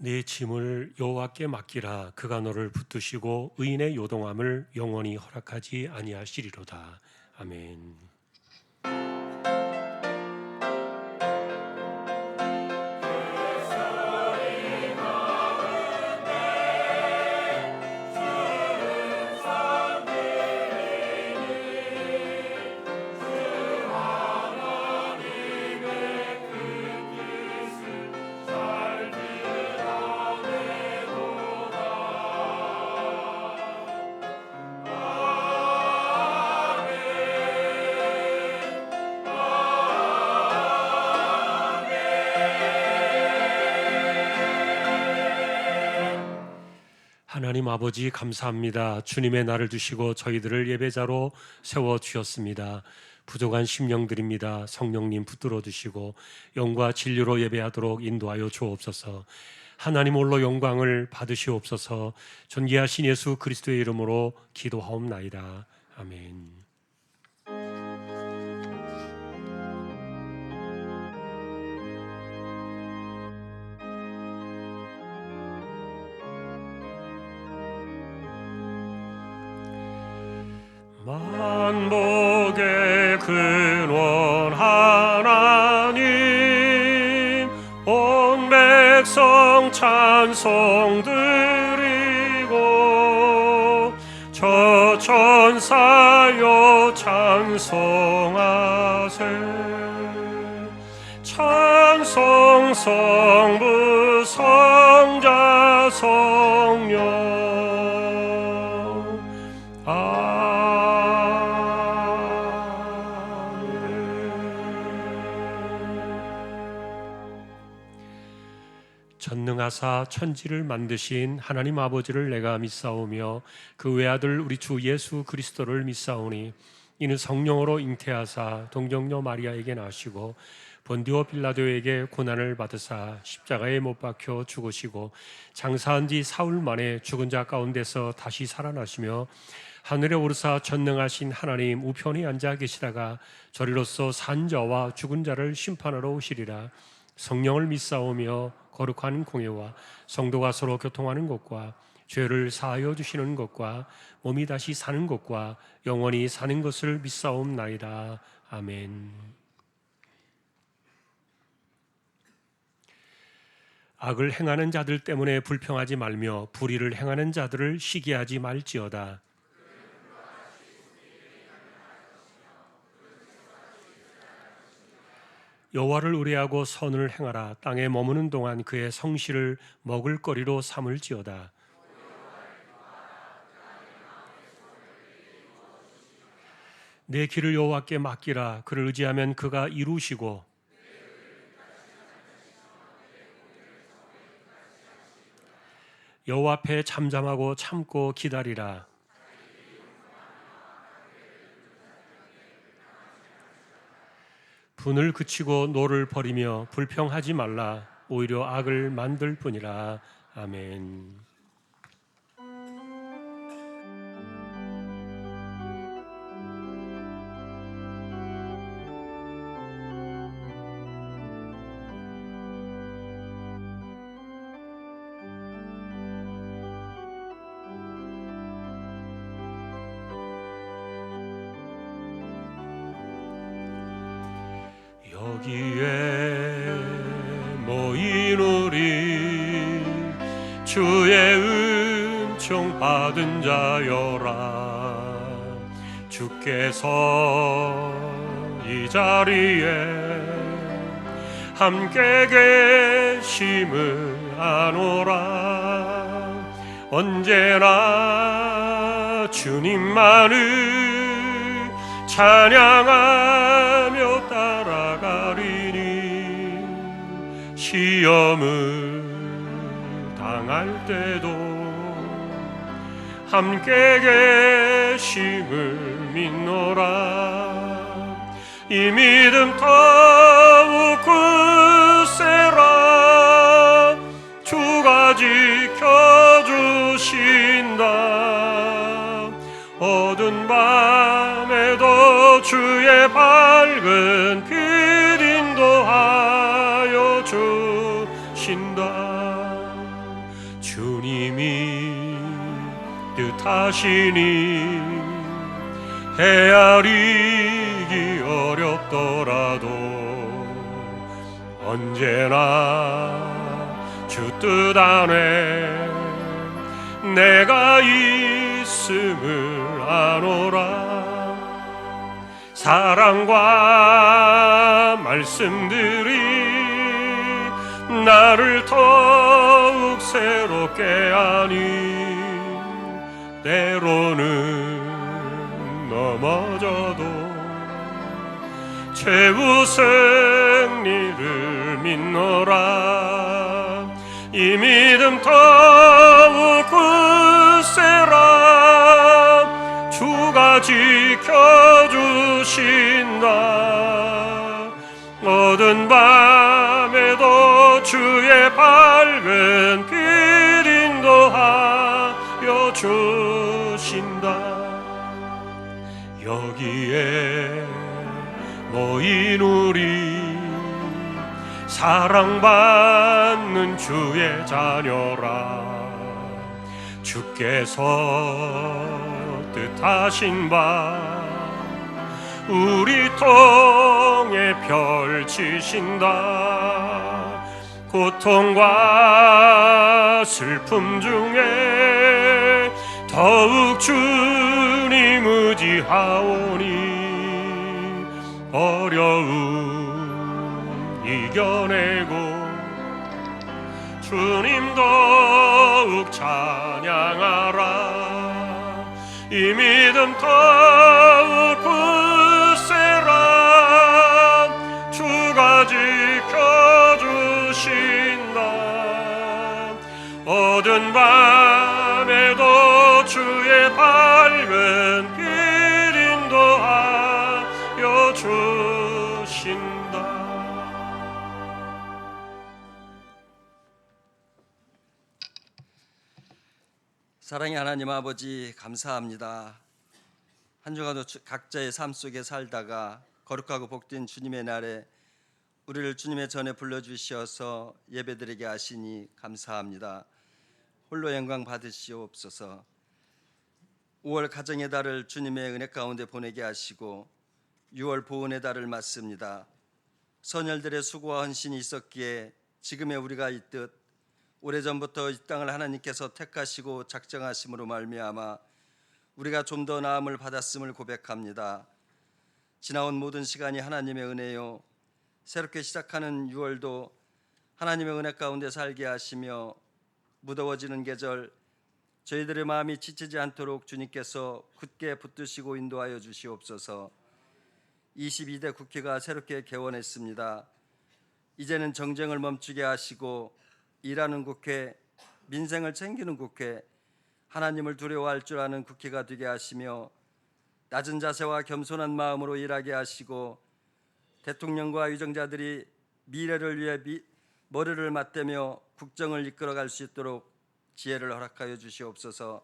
네 짐을 여호와께 맡기라. 그가 너를 붙드시고 의인의 요동함을 영원히 허락하지 아니하시리로다. 아멘. 하나님 아버지 감사합니다. 주님의 날을 주시고 저희들을 예배자로 세워주셨습니다. 부족한 심령들입니다. 성령님 붙들어 주시고 영과 진리로 예배하도록 인도하여 주옵소서. 하나님 홀로 영광을 받으시옵소서. 존귀하신 예수 그리스도의 이름으로 기도하옵나이다. 아멘. 만복의 근원 하나님, 온 백성 찬송 드리고 저 천사여 찬송하세. 찬송 성부 성자 성령 전능하사 천지를 만드신 하나님 아버지를 내가 믿사오며 그 외아들 우리 주 예수 그리스도를 믿사오니 이는 성령으로 잉태하사 동정녀 마리아에게 나시고 본디오 빌라도에게 고난을 받으사 십자가에 못 박혀 죽으시고 장사한 지 사흘 만에 죽은 자 가운데서 다시 살아나시며 하늘에 오르사 전능하신 하나님 우편에 앉아 계시다가 저리로서 산 자와 죽은 자를 심판하러 오시리라. 성령을 믿사오며 거룩한 공예와 성도가 서로 교통하는 것과 죄를 사하여 주시는 것과 몸이 다시 사는 것과 영원히 사는 것을 믿사옵나이다. 아멘. 악을 행하는 자들 때문에 불평하지 말며 불의를 행하는 자들을 시기하지 말지어다. 여호와를 의뢰하고 선을 행하라. 땅에 머무는 동안 그의 성실을 먹을거리로 삼을지어다. 내 길을 여호와께 맡기라. 그를 의지하면 그가 이루시고 여호와 앞에 잠잠하고 참고 기다리라. 분을 그치고 노를 버리며 불평하지 말라. 오히려 악을 만들 뿐이라. 아멘. 여기에 모인 우리 주의 은총 받은 자여라. 주께서 이 자리에 함께 계심을 아노라. 언제나 주님만을 찬양하며 따라가리니 시험을 당할 때도 함께 계심을 믿노라. 이 믿음 더욱 굳세라. 주가 지켜주신다. 어두운 밤에도 주의 밝은 빛 인도하여 주신다. 주님이 뜻하시니 헤아리기 어렵더라도 언제나 주 뜻 안에 내가 있음을 아노라. 사랑과 말씀들이 나를 더욱 새롭게 하니 때로는 넘어져도 최후 승리를 믿노라. 이 믿음 더욱 굳세라. 주가 지켜주신다. 어두운 밤에도 주의 밝은 빛 인도하여 주신다. 여기에 모인 우리 사랑받는 주의 자녀라. 주께서 뜻하신 바 우리 통해 펼치신다. 고통과 슬픔 중에 더욱 주님 의지하오니 어려움 이겨내고 주님 더욱 찬양하라. 이 믿음 더욱 굳세라. 주가 지켜주신다. 어두운 밤에도 주의 밝은 빛 인도하여 주신다. 사랑의 하나님 아버지, 감사합니다. 한 주간도 각자의 삶 속에 살다가 거룩하고 복된 주님의 날에 우리를 주님의 전에 불러주셔서 예배드리게 하시니 감사합니다. 홀로 영광 받으시옵소서. 5월 가정의 달을 주님의 은혜 가운데 보내게 하시고 6월 보은의 달을 맞습니다. 선열들의 수고와 헌신이 있었기에 지금의 우리가 있듯 오래전부터 이 땅을 하나님께서 택하시고 작정하심으로 말미암아 우리가 좀 더 나음을 받았음을 고백합니다. 지나온 모든 시간이 하나님의 은혜요, 새롭게 시작하는 6월도 하나님의 은혜 가운데 살게 하시며 무더워지는 계절 저희들의 마음이 지치지 않도록 주님께서 굳게 붙드시고 인도하여 주시옵소서. 22대 국회가 새롭게 개원했습니다. 이제는 정쟁을 멈추게 하시고 일하는 국회, 민생을 챙기는 국회, 하나님을 두려워할 줄 아는 국회가 되게 하시며 낮은 자세와 겸손한 마음으로 일하게 하시고 대통령과 위정자들이 미래를 위해 머리를 맞대며 국정을 이끌어갈 수 있도록 지혜를 허락하여 주시옵소서.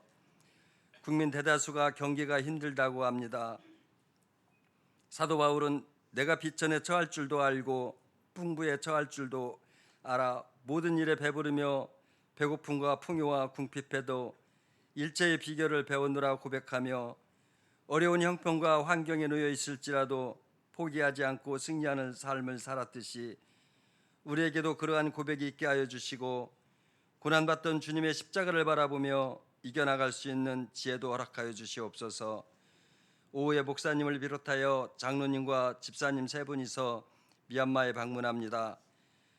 국민 대다수가 경기가 힘들다고 합니다. 사도 바울은 내가 비천에 처할 줄도 알고 풍부에 처할 줄도 알아 모든 일에 배부르며 배고픔과 풍요와 궁핍해도 일체의 비결을 배우느라 고백하며 어려운 형편과 환경에 놓여 있을지라도 포기하지 않고 승리하는 삶을 살았듯이 우리에게도 그러한 고백이 있게 하여 주시고 고난받던 주님의 십자가를 바라보며 이겨나갈 수 있는 지혜도 허락하여 주시옵소서. 오후에 목사님을 비롯하여 장로님과 집사님 세 분이서 미얀마에 방문합니다.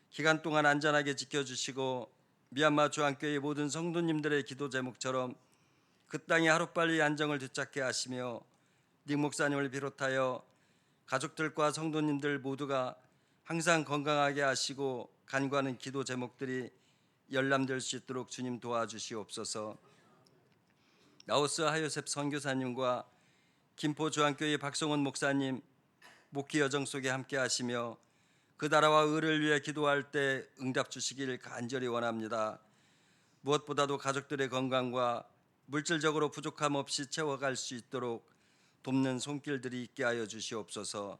기간 동안 안전하게 지켜주시고 미얀마 주한교회 모든 성도님들의 기도 제목처럼 그 땅이 하루빨리 안정을 되찾게 하시며 닉 목사님을 비롯하여 가족들과 성도님들 모두가 항상 건강하게 하시고 간구하는 기도 제목들이 열람될 수 있도록 주님 도와주시옵소서. 라오스 하요셉 선교사님과 김포 주한교회 박성원 목사님 목회 여정 속에 함께 하시며 그 나라와 의를 위해 기도할 때 응답 주시길 간절히 원합니다. 무엇보다도 가족들의 건강과 물질적으로 부족함 없이 채워갈 수 있도록 돕는 손길들이 있게 하여 주시옵소서.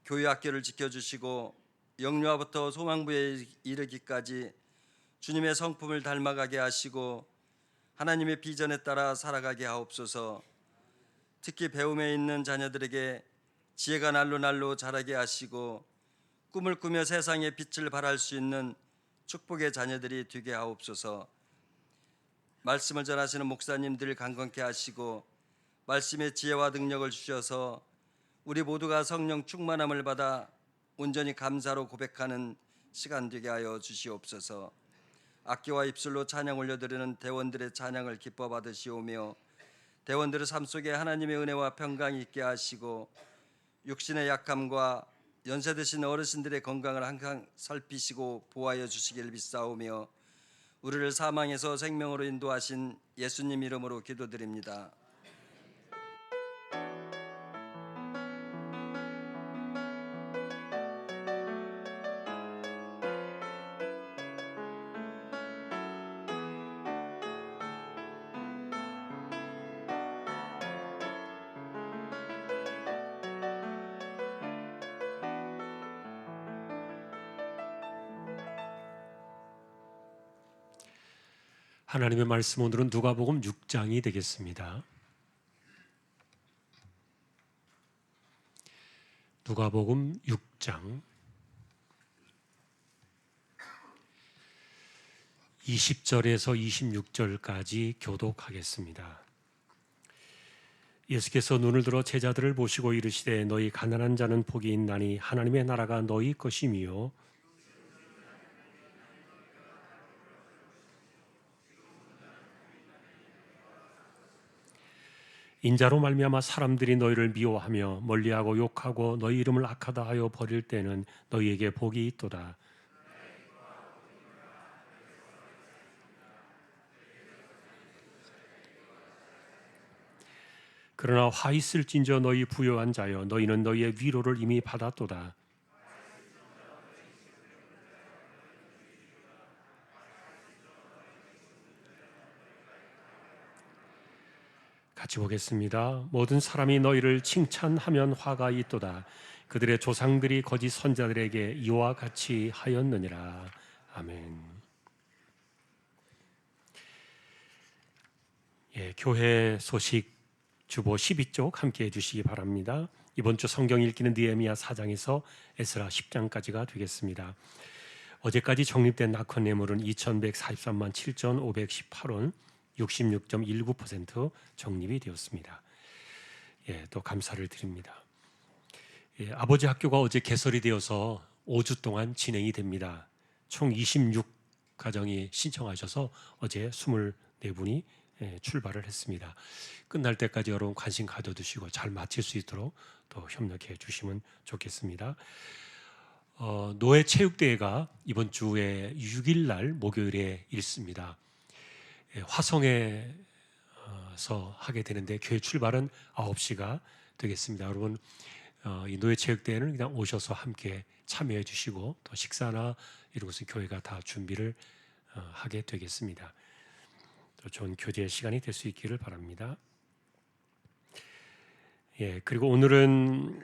교회 학교를 지켜주시고 영유아부터 소망부에 이르기까지 주님의 성품을 닮아가게 하시고 하나님의 비전에 따라 살아가게 하옵소서. 특히 배움에 있는 자녀들에게 지혜가 날로 날로 자라게 하시고 꿈을 꾸며 세상의 빛을 발할 수 있는 축복의 자녀들이 되게 하옵소서. 말씀을 전하시는 목사님들 강건케 하시고 말씀의 지혜와 능력을 주셔서 우리 모두가 성령 충만함을 받아 온전히 감사로 고백하는 시간 되게 하여 주시옵소서. 악기와 입술로 찬양 올려드리는 대원들의 찬양을 기뻐 받으시오며 대원들의 삶 속에 하나님의 은혜와 평강이 있게 하시고 육신의 약함과 연세 드신 어르신들의 건강을 항상 살피시고 보호하여 주시길 믿사오며 우리를 사망에서 생명으로 인도하신 예수님 이름으로 기도드립니다. 하나님의 말씀 오늘은 누가복음 6장이 되겠습니다. 누가복음 6장 20절에서 26절까지 교독하겠습니다. 예수께서 눈을 들어 제자들을 보시고 이르시되 너희 가난한 자는 복이 있나니 하나님의 나라가 너희 것이미요 인자로 말미암아 사람들이 너희를 미워하며 멀리하고 욕하고 너희 이름을 악하다 하여 버릴 때는 너희에게 복이 있도다. 그러나 화 있을진저 너희 부요한 자여 너희는 너희의 위로를 이미 받았도다. 같이 보겠습니다. 모든 사람이 너희를 칭찬하면 화가 있도다. 그들의 조상들이 거짓 선자들에게 이와 같이 하였느니라. 아멘. 교회 소식 주보 12쪽 함께 해주시기 바랍니다. 이번 주 성경 읽기는 느헤미야 4장에서 에스라 10장까지가 되겠습니다. 어제까지 적립된 낙헌 예물은 2143만 7,518원 66.19% 적립이 되었습니다. 또 감사를 드립니다. 아버지 학교가 어제 개설이 되어서 5주 동안 진행이 됩니다. 총 26가정이 신청하셔서 어제 24분이 출발을 했습니다. 끝날 때까지 여러분 관심 가져두시고 잘 마칠 수 있도록 또 협력해 주시면 좋겠습니다. 노예체육대회가 이번 주에 6일 날 목요일에 있습니다. 화성에서 하게 되는데 교회 출발은 9시가 되겠습니다. 여러분 이 노예체육대회는 그냥 오셔서 함께 참여해 주시고 또 식사나 이런 것은 교회가 다 준비를 하게 되겠습니다. 또 좋은 교제 시간이 될 수 있기를 바랍니다. 그리고 오늘은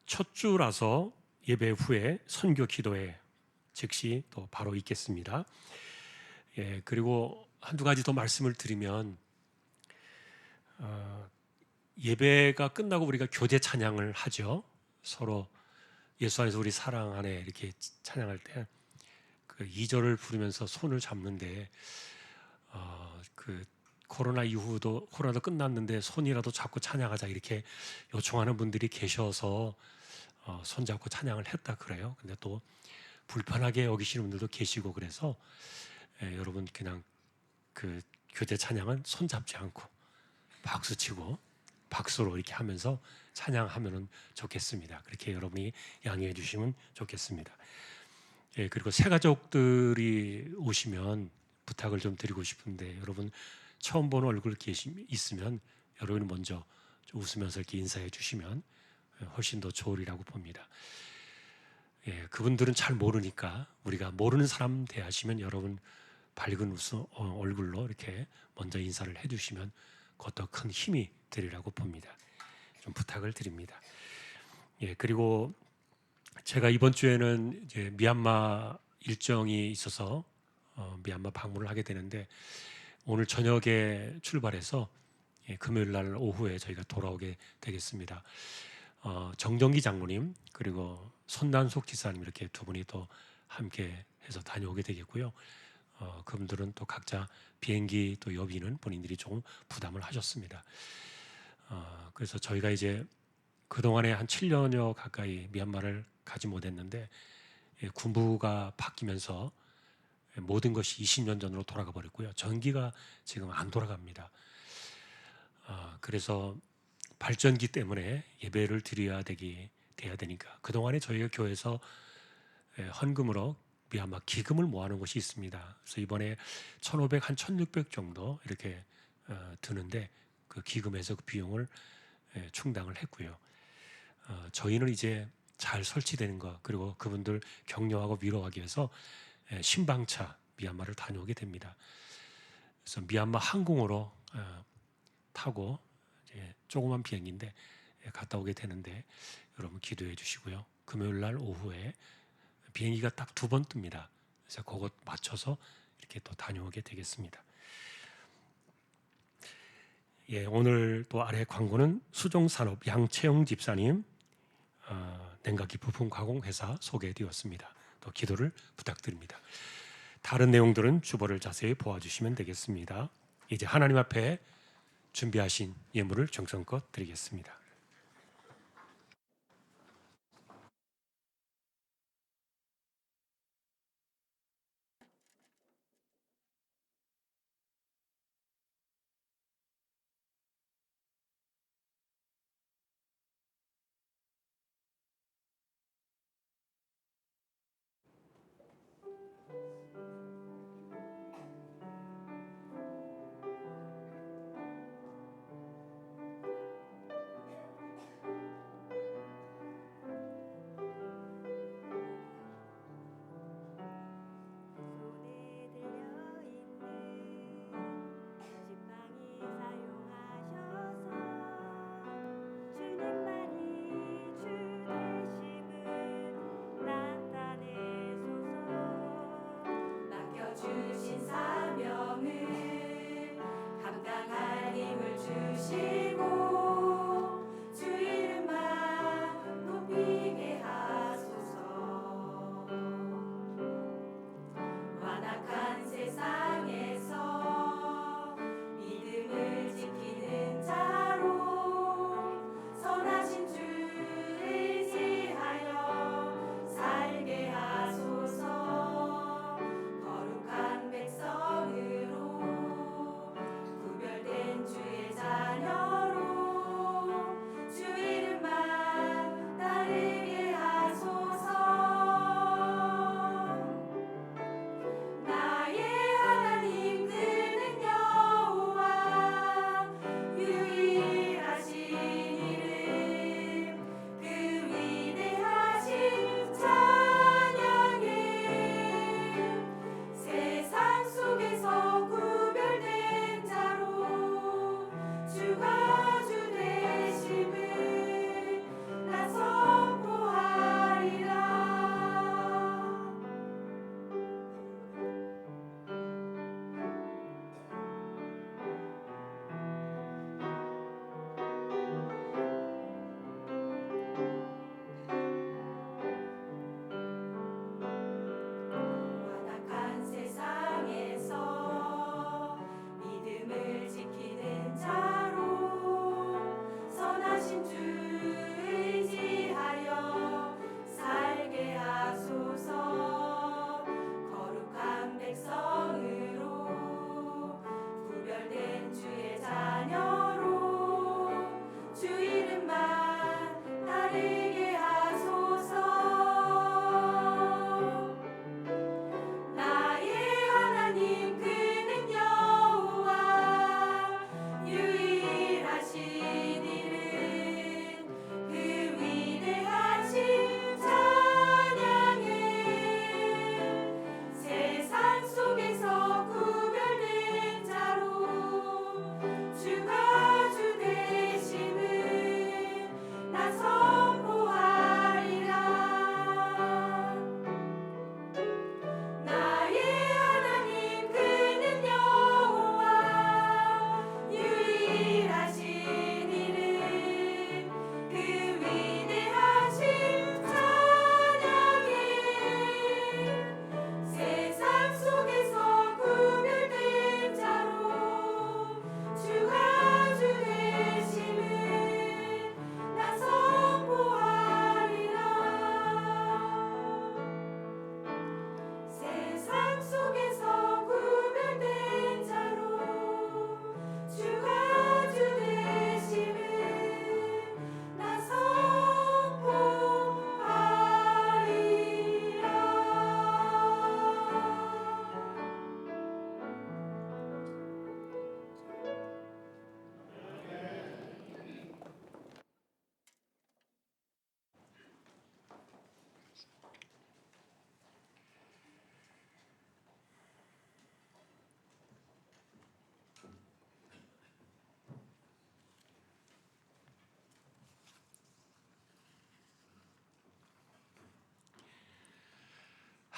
첫 주라서 예배 후에 선교 기도회 즉시 또 바로 있겠습니다. 그리고 한두 가지 더 말씀을 드리면 예배가 끝나고 우리가 교제 찬양을 하죠. 서로 예수 안에서 우리 사랑 안에 이렇게 찬양할 때 그 2절을 부르면서 손을 잡는데 그 코로나 이후도 코로나도 끝났는데 손이라도 잡고 찬양하자 이렇게 요청하는 분들이 계셔서 손 잡고 찬양을 했다 그래요. 근데 또 불편하게 여기시는 분들도 계시고 그래서 여러분 그냥 그 교제 찬양은 손 잡지 않고 박수 치고 박수로 이렇게 하면서 찬양하면 좋겠습니다. 그렇게 여러분이 양해해 주시면 좋겠습니다. 그리고 새 가족들이 오시면 부탁을 좀 드리고 싶은데 여러분 처음 보는 얼굴 있으면 여러분이 먼저 좀 웃으면서 이렇게 인사해 주시면 훨씬 더 좋으리라고 봅니다. 그분들은 잘 모르니까 우리가 모르는 사람 대하시면 여러분 밝은 얼굴로 이렇게 먼저 인사를 해주시면 그것도 큰 힘이 되리라고 봅니다. 좀 부탁을 드립니다. 그리고 제가 이번 주에는 이제 미얀마 일정이 있어서 미얀마 방문을 하게 되는데 오늘 저녁에 출발해서 금요일 날 오후에 저희가 돌아오게 되겠습니다. 정정기 장로님 그리고 손난숙 지사님 이렇게 두 분이 또 함께 해서 다녀오게 되겠고요. 그분들은 또 각자 비행기 또 여비는 본인들이 조금 부담을 하셨습니다. 그래서 저희가 이제 그동안에 한 7년여 가까이 미얀마를 가지 못했는데 군부가 바뀌면서 모든 것이 20년 전으로 돌아가 버렸고요. 전기가 지금 안 돌아갑니다. 그래서 발전기 때문에 예배를 돼야 되니까 그동안에 저희가 교회에서 헌금으로 미얀마 기금을 모아놓은 곳이 있습니다. 그래서 이번에 1,500, 한 1,600 정도 이렇게 드는데 그 기금에서 그 비용을 충당을 했고요. 저희는 이제 잘 설치되는 것 그리고 그분들 격려하고 위로하기 위해서 신방차 미얀마를 다녀오게 됩니다. 그래서 미얀마 항공으로 타고 조그만 비행기인데 갔다 오게 되는데 여러분 기도해 주시고요. 금요일 날 오후에 비행기가 딱 2번 뜹니다. 그래서 그것 맞춰서 이렇게 또 다녀오게 되겠습니다. 오늘 또 아래 광고는 수종산업 양채용 집사님 냉각기 부품 가공 회사 소개해드렸습니다. 또 기도를 부탁드립니다. 다른 내용들은 주보를 자세히 보아주시면 되겠습니다. 이제 하나님 앞에 준비하신 예물을 정성껏 드리겠습니다.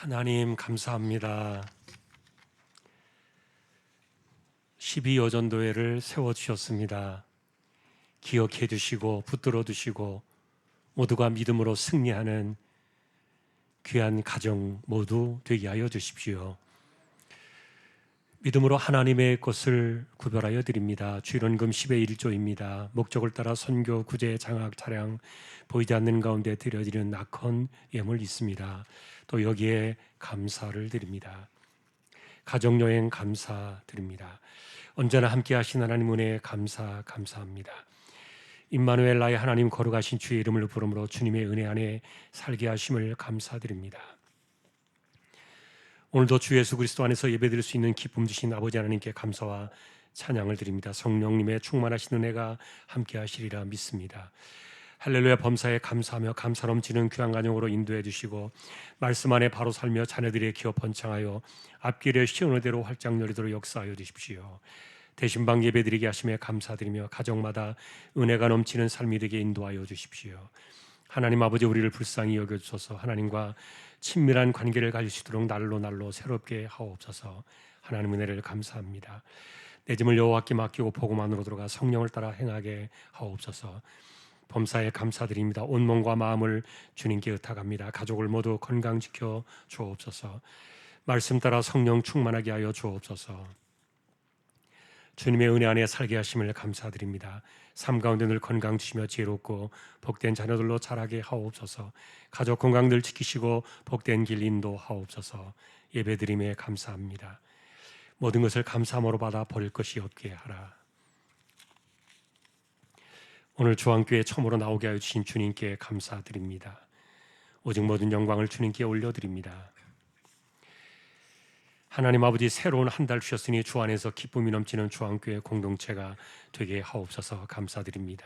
하나님 감사합니다. 12여전도회를 세워주셨습니다. 기억해 두시고 붙들어 두시고 모두가 믿음으로 승리하는 귀한 가정 모두 되게 하여 주십시오. 믿음으로 하나님의 것을 구별하여 드립니다. 주일원금 10의 1조입니다. 목적을 따라 선교, 구제, 장학, 차량 보이지 않는 가운데 드려지는 낙헌 예물 있습니다. 또 여기에 감사를 드립니다. 가정여행 감사드립니다. 언제나 함께 하신 하나님 은혜에 감사합니다. 임마누엘 나의 하나님 거룩하신 주의 이름을 부름으로 주님의 은혜 안에 살게 하심을 감사드립니다. 오늘도 주 예수 그리스도 안에서 예배드릴 수 있는 기쁨 주신 아버지 하나님께 감사와 찬양을 드립니다. 성령님의 충만하신 은혜가 함께 하시리라 믿습니다. 할렐루야. 범사에 감사하며 감사 넘치는 귀한 가정으로 인도해 주시고 말씀 안에 바로 살며 자녀들의 기업 번창하여 앞길에 시온 의대로 활짝 열리도록 역사하여 주십시오. 대신방 예배드리게 하심에 감사드리며 가정마다 은혜가 넘치는 삶이 되게 인도하여 주십시오. 하나님 아버지, 우리를 불쌍히 여겨주소서. 하나님과 친밀한 관계를 가질 수 있도록 날로 새롭게 하옵소서. 하나님 은혜를 감사합니다. 내 짐을 여호와께 맡기고 복음만으로 들어가 성령을 따라 행하게 하옵소서. 범사에 감사드립니다. 온 몸과 마음을 주님께 의탁합니다. 가족을 모두 건강 지켜 주옵소서. 말씀 따라 성령 충만하게 하여 주옵소서. 주님의 은혜 안에 살게 하심을 감사드립니다. 삶 가운데 늘 건강 주시며 지혜롭고 복된 자녀들로 자라게 하옵소서. 가족 건강 늘 지키시고 복된 길 인도하옵소서. 예배드림에 감사합니다. 모든 것을 감사함으로 받아 버릴 것이 없게 하라. 오늘 주안교회 처음으로 나오게 하여 주신 주님께 감사드립니다. 오직 모든 영광을 주님께 올려드립니다. 하나님 아버지, 새로운 한 달 주셨으니 주 안에서 기쁨이 넘치는 주안교회 공동체가 되게 하옵소서. 감사드립니다.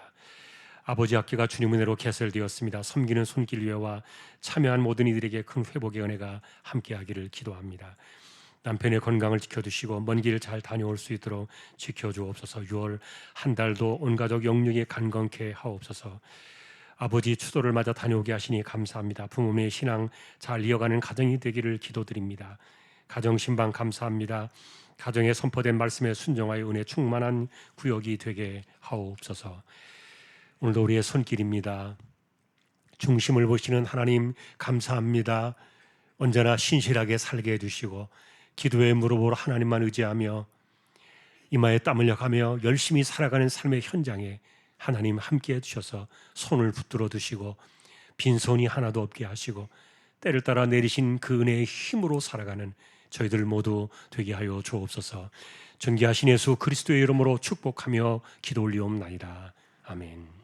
아버지 학교가 주님 은혜로 개설되었습니다. 섬기는 손길 위에와 참여한 모든 이들에게 큰 회복의 은혜가 함께하기를 기도합니다. 남편의 건강을 지켜주시고 먼 길 잘 다녀올 수 있도록 지켜주옵소서. 6월 한 달도 온 가족 영육에 간건케 하옵소서. 아버지 추도를 맞아 다녀오게 하시니 감사합니다. 부모님의 신앙 잘 이어가는 가정이 되기를 기도드립니다. 가정 신방 감사합니다. 가정에 선포된 말씀에 순종하여 은혜 충만한 구역이 되게 하옵소서. 오늘도 우리의 손길입니다. 중심을 보시는 하나님 감사합니다. 언제나 신실하게 살게 해주시고 기도에 물어보러 하나님만 의지하며 이마에 땀 흘려가며 열심히 살아가는 삶의 현장에 하나님 함께 해주셔서 손을 붙들어 두시고 빈손이 하나도 없게 하시고 때를 따라 내리신 그 은혜의 힘으로 살아가는 저희들 모두 되게 하여 주옵소서. 존귀하신 예수 그리스도의 이름으로 축복하며 기도 올리옵나이다. 아멘.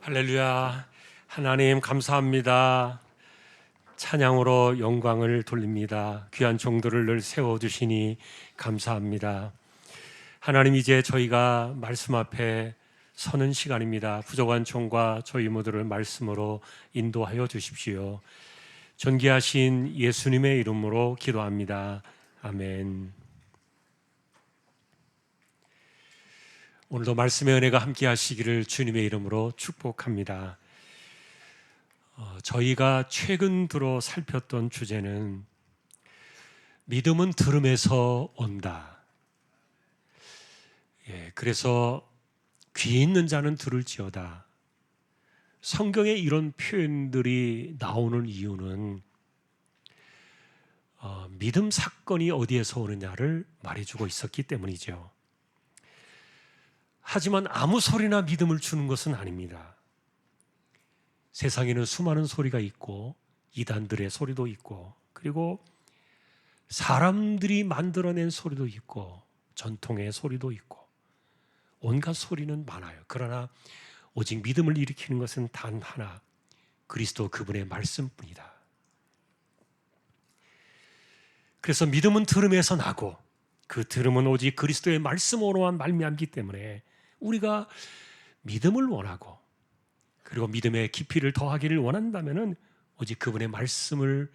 할렐루야. 하나님 감사합니다. 찬양으로 영광을 돌립니다. 귀한 종들을 늘 세워주시니 감사합니다. 하나님, 이제 저희가 말씀 앞에 서는 시간입니다. 부족한 종과 저희 모두를 말씀으로 인도하여 주십시오. 존귀하신 예수님의 이름으로 기도합니다. 아멘. 오늘도 말씀의 은혜가 함께 하시기를 주님의 이름으로 축복합니다. 저희가 최근 들어 살폈던 주제는 믿음은 들음에서 온다. 그래서 귀 있는 자는 들을지어다. 성경에 이런 표현들이 나오는 이유는 믿음 사건이 어디에서 오느냐를 말해주고 있었기 때문이죠. 하지만 아무 소리나 믿음을 주는 것은 아닙니다. 세상에는 수많은 소리가 있고 이단들의 소리도 있고, 그리고 사람들이 만들어낸 소리도 있고 전통의 소리도 있고 온갖 소리는 많아요. 그러나 오직 믿음을 일으키는 것은 단 하나, 그리스도 그분의 말씀뿐이다. 그래서 믿음은 들음에서 나고 그 들음은 오직 그리스도의 말씀으로만 말미암기 때문에 우리가 믿음을 원하고, 그리고 믿음의 깊이를 더하기를 원한다면 오직 그분의 말씀을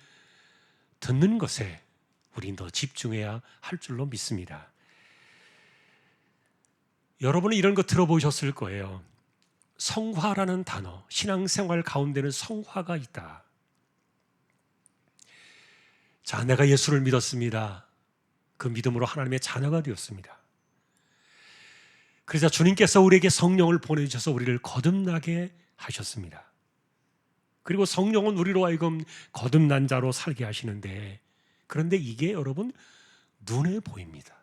듣는 것에 우리는 더 집중해야 할 줄로 믿습니다. 여러분은 이런 거 들어보셨을 거예요. 성화라는 단어, 신앙생활 가운데는 성화가 있다. 자, 내가 예수를 믿었습니다. 그 믿음으로 하나님의 자녀가 되었습니다. 그래서 주님께서 우리에게 성령을 보내주셔서 우리를 거듭나게 하셨습니다. 그리고 성령은 우리로 하여금 거듭난 자로 살게 하시는데, 그런데 이게 여러분 눈에 보입니다.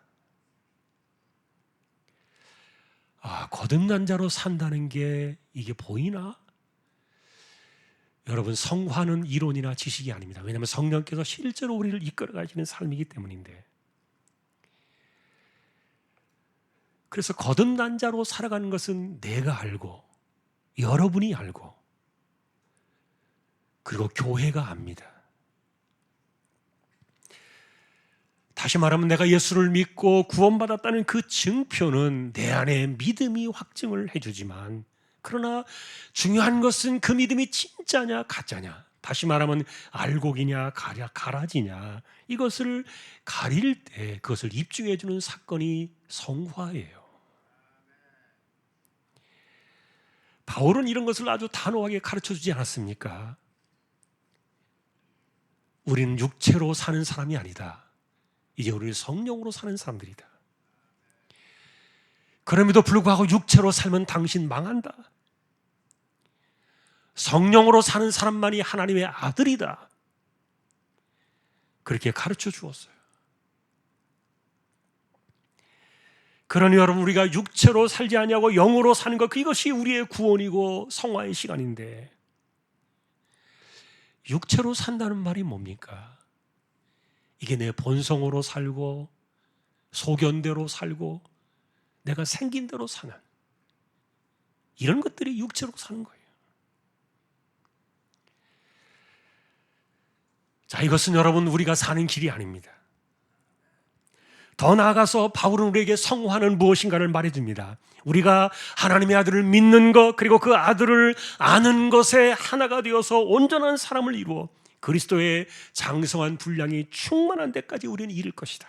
거듭난 자로 산다는 게 이게 보이나? 여러분, 성화는 이론이나 지식이 아닙니다. 왜냐하면 성령께서 실제로 우리를 이끌어 가시는 삶이기 때문인데, 그래서 거듭난 자로 살아가는 것은 내가 알고 여러분이 알고 그리고 교회가 압니다. 다시 말하면 내가 예수를 믿고 구원받았다는 그 증표는 내 안에 믿음이 확증을 해주지만, 그러나 중요한 것은 그 믿음이 진짜냐 가짜냐, 다시 말하면 알곡이냐 가라지냐, 이것을 가릴 때 그것을 입증해 주는 사건이 성화예요. 바울은 이런 것을 아주 단호하게 가르쳐 주지 않았습니까? 우리는 육체로 사는 사람이 아니다. 이제 우리는 성령으로 사는 사람들이다. 그럼에도 불구하고 육체로 살면 당신 망한다. 성령으로 사는 사람만이 하나님의 아들이다. 그렇게 가르쳐 주었어요. 그러니 여러분, 우리가 육체로 살지 아니하고 영으로 사는 것, 이것이 우리의 구원이고 성화의 시간인데, 육체로 산다는 말이 뭡니까? 이게 내 본성으로 살고 소견대로 살고 내가 생긴 대로 사는 이런 것들이 육체로 사는 거예요. 자, 이것은 여러분 우리가 사는 길이 아닙니다. 더 나아가서 바울은 우리에게 성화는 무엇인가를 말해줍니다. 우리가 하나님의 아들을 믿는 것, 그리고 그 아들을 아는 것에 하나가 되어서 온전한 사람을 이루어 그리스도의 장성한 분량이 충만한 데까지 우리는 이를 것이다.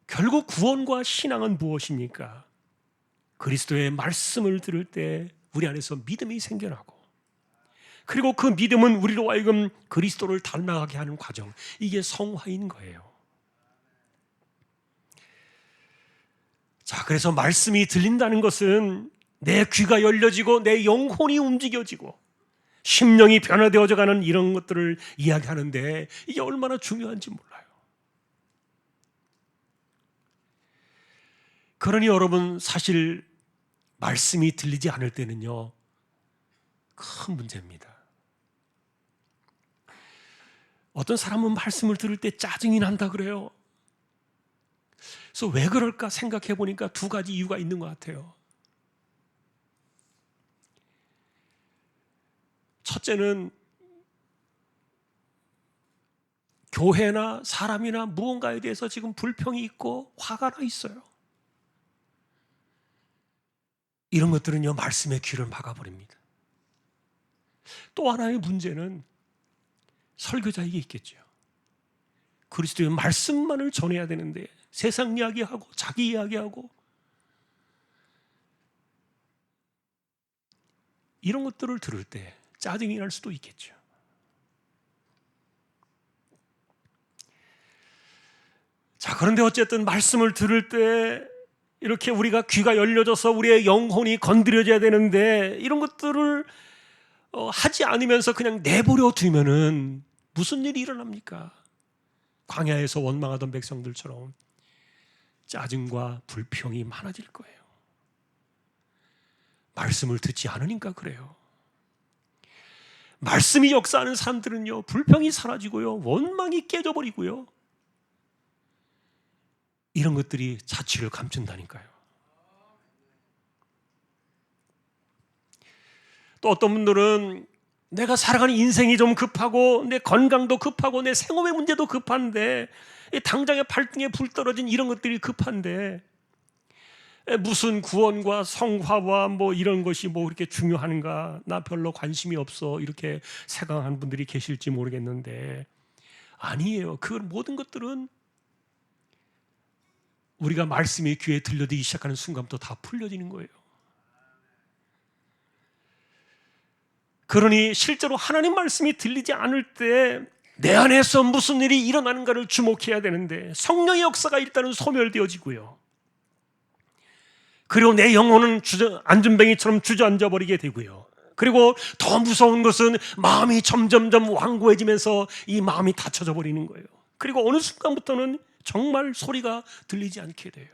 결국 구원과 신앙은 무엇입니까? 그리스도의 말씀을 들을 때 우리 안에서 믿음이 생겨나고, 그리고 그 믿음은 우리로 하여금 그리스도를 닮아가게 하는 과정, 이게 성화인 거예요. 자, 그래서 말씀이 들린다는 것은 내 귀가 열려지고 내 영혼이 움직여지고 심령이 변화되어져 가는 이런 것들을 이야기하는데, 이게 얼마나 중요한지 몰라요. 그러니 여러분, 사실 말씀이 들리지 않을 때는요, 큰 문제입니다. 어떤 사람은 말씀을 들을 때 짜증이 난다 그래요. 그래서 왜 그럴까 생각해 보니까 두 가지 이유가 있는 것 같아요. 첫째는 교회나 사람이나 무언가에 대해서 지금 불평이 있고 화가 나 있어요. 이런 것들은요, 말씀의 귀를 막아버립니다. 또 하나의 문제는 설교자에게 있겠죠. 그리스도의 말씀만을 전해야 되는데 세상 이야기하고 자기 이야기하고 이런 것들을 들을 때 짜증이 날 수도 있겠죠. 자, 그런데 어쨌든 말씀을 들을 때 이렇게 우리가 귀가 열려져서 우리의 영혼이 건드려져야 되는데 이런 것들을 하지 않으면서 그냥 내버려 두면은 무슨 일이 일어납니까? 광야에서 원망하던 백성들처럼 짜증과 불평이 많아질 거예요. 말씀을 듣지 않으니까 그래요. 말씀이 역사하는 사람들은요, 불평이 사라지고요, 원망이 깨져버리고요, 이런 것들이 자취를 감춘다니까요. 또 어떤 분들은 내가 살아가는 인생이 좀 급하고 내 건강도 급하고 내 생업의 문제도 급한데 당장에 발등에 불 떨어진 이런 것들이 급한데 무슨 구원과 성화와 뭐 이런 것이 뭐 그렇게 중요한가, 나 별로 관심이 없어, 이렇게 생각하는 분들이 계실지 모르겠는데 아니에요. 그 모든 것들은 우리가 말씀이 귀에 들려지기 시작하는 순간부터 다 풀려지는 거예요. 그러니 실제로 하나님 말씀이 들리지 않을 때 내 안에서 무슨 일이 일어나는가를 주목해야 되는데 성령의 역사가 일단은 소멸되어지고요, 그리고 내 영혼은 안전뱅이처럼 주저앉아 버리게 되고요, 그리고 더 무서운 것은 마음이 점점점 완고해지면서 이 마음이 닫혀져 버리는 거예요. 그리고 어느 순간부터는 정말 소리가 들리지 않게 돼요.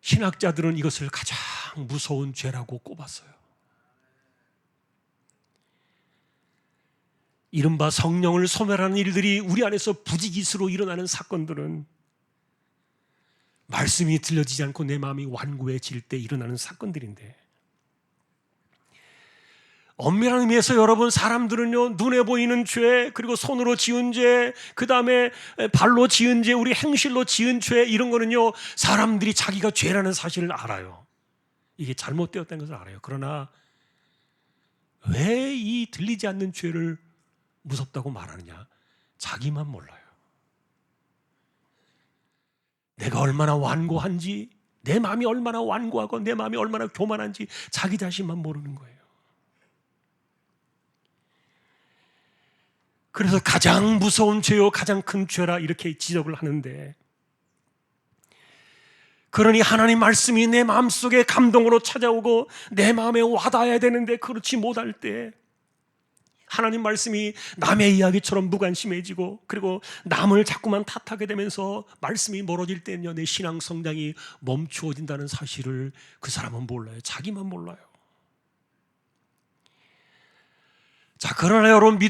신학자들은 이것을 가장 무서운 죄라고 꼽았어요. 이른바 성령을 소멸하는 일들이 우리 안에서 부지기수로 일어나는 사건들은 말씀이 들려지지 않고 내 마음이 완고해질 때 일어나는 사건들인데, 엄밀한 의미에서 여러분, 사람들은요, 눈에 보이는 죄, 그리고 손으로 지은 죄, 그 다음에 발로 지은 죄, 우리 행실로 지은 죄, 이런 거는요, 사람들이 자기가 죄라는 사실을 알아요. 이게 잘못되었다는 것을 알아요. 그러나 왜 이 들리지 않는 죄를 무섭다고 말하느냐? 자기만 몰라요. 내가 얼마나 완고한지, 내 마음이 얼마나 완고하고 내 마음이 얼마나 교만한지 자기 자신만 모르는 거예요. 그래서 가장 무서운 죄요, 가장 큰 죄라 이렇게 지적을 하는데, 그러니 하나님 말씀이 내 마음속에 감동으로 찾아오고 내 마음에 와닿아야 되는데 그렇지 못할 때 하나님 말씀이 남의 이야기처럼 무관심해지고, 그리고 남을 자꾸만 탓하게 되면서 말씀이 멀어질 때는요, 내 신앙 성장이 멈추어진다는 사실을 그 사람은 몰라요. 자기만 몰라요. 자, 그러나 여러분,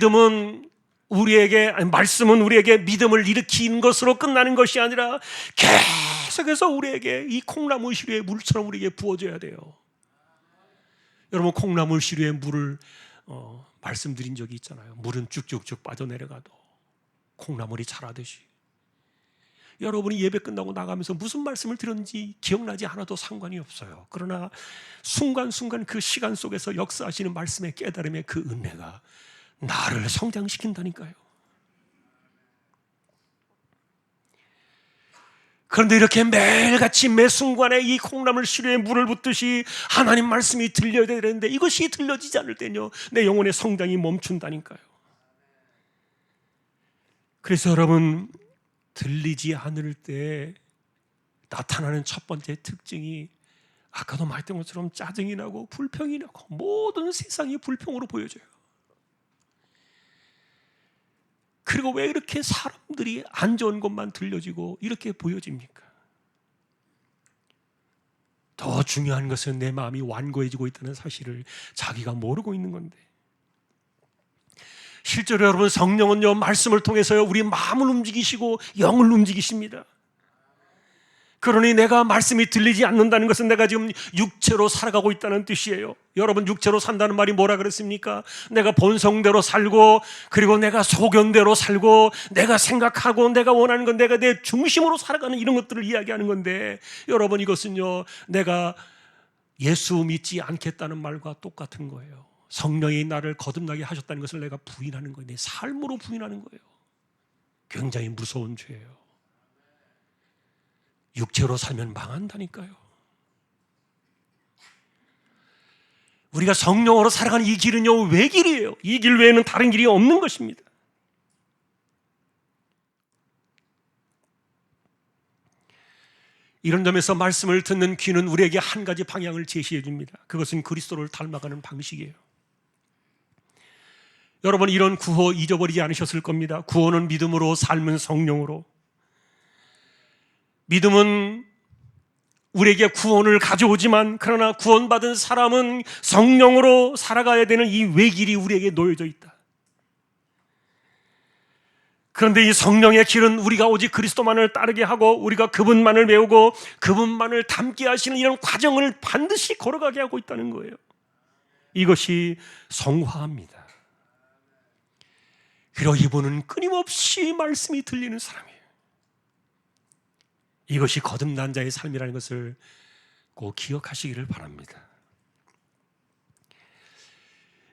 말씀은 우리에게 믿음을 일으키는 것으로 끝나는 것이 아니라 계속해서 우리에게 이 콩나물 시루의 물처럼 우리에게 부어져야 돼요. 여러분, 콩나물 시루의 물을 말씀드린 적이 있잖아요. 물은 쭉쭉쭉 빠져내려가도 콩나물이 자라듯이. 여러분이 예배 끝나고 나가면서 무슨 말씀을 들었는지 기억나지 않아도 상관이 없어요. 그러나 순간순간 그 시간 속에서 역사하시는 말씀의 깨달음의 그 은혜가 나를 성장시킨다니까요. 그런데 이렇게 매일같이 매 순간에 이 콩나물 시루에 물을 붓듯이 하나님 말씀이 들려야 되는데 이것이 들려지지 않을 때는요, 내 영혼의 성장이 멈춘다니까요. 그래서 여러분, 들리지 않을 때 나타나는 첫 번째 특징이 아까도 말했던 것처럼 짜증이 나고 불평이 나고 모든 세상이 불평으로 보여져요. 그리고 왜 이렇게 사람들이 안 좋은 것만 들려지고 이렇게 보여집니까? 더 중요한 것은 내 마음이 완고해지고 있다는 사실을 자기가 모르고 있는 건데, 실제로 여러분, 성령은요, 말씀을 통해서요, 우리 마음을 움직이시고 영을 움직이십니다. 그러니 내가 말씀이 들리지 않는다는 것은 내가 지금 육체로 살아가고 있다는 뜻이에요. 여러분, 육체로 산다는 말이 뭐라 그랬습니까? 내가 본성대로 살고, 그리고 내가 소견대로 살고, 내가 생각하고 내가 원하는 건 내가 내 중심으로 살아가는 이런 것들을 이야기하는 건데, 여러분, 이것은요, 내가 예수 믿지 않겠다는 말과 똑같은 거예요. 성령이 나를 거듭나게 하셨다는 것을 내가 부인하는 거예요. 내 삶으로 부인하는 거예요. 굉장히 무서운 죄예요. 육체로 살면 망한다니까요. 우리가 성령으로 살아가는 이 길은요, 외길이에요. 이 길 외에는 다른 길이 없는 것입니다. 이런 점에서 말씀을 듣는 귀는 우리에게 한 가지 방향을 제시해 줍니다. 그것은 그리스도를 닮아가는 방식이에요. 여러분, 이런 구호 잊어버리지 않으셨을 겁니다. 구원은 믿음으로, 삶은 성령으로. 믿음은 우리에게 구원을 가져오지만, 그러나 구원받은 사람은 성령으로 살아가야 되는 이 외길이 우리에게 놓여져 있다. 그런데 이 성령의 길은 우리가 오직 그리스도만을 따르게 하고, 우리가 그분만을 배우고 그분만을 닮게 하시는 이런 과정을 반드시 걸어가게 하고 있다는 거예요. 이것이 성화입니다. 그리고 이분은 끊임없이 말씀이 들리는 사람이에요. 이것이 거듭난 자의 삶이라는 것을 꼭 기억하시기를 바랍니다.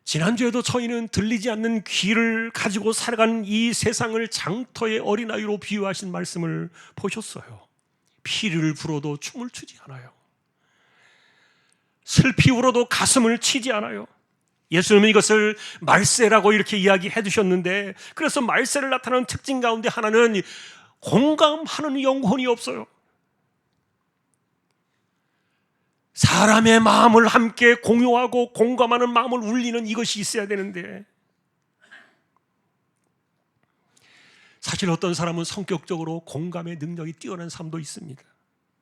지난주에도 저희는 들리지 않는 귀를 가지고 살아가는 이 세상을 장터의 어린아이로 비유하신 말씀을 보셨어요. 피를 불어도 춤을 추지 않아요. 슬피 울어도 가슴을 치지 않아요. 예수님은 이것을 말세라고 이렇게 이야기해 주셨는데, 그래서 말세를 나타내는 특징 가운데 하나는 공감하는 영혼이 없어요. 사람의 마음을 함께 공유하고 공감하는 마음을 울리는 이것이 있어야 되는데, 사실 어떤 사람은 성격적으로 공감의 능력이 뛰어난 사람도 있습니다.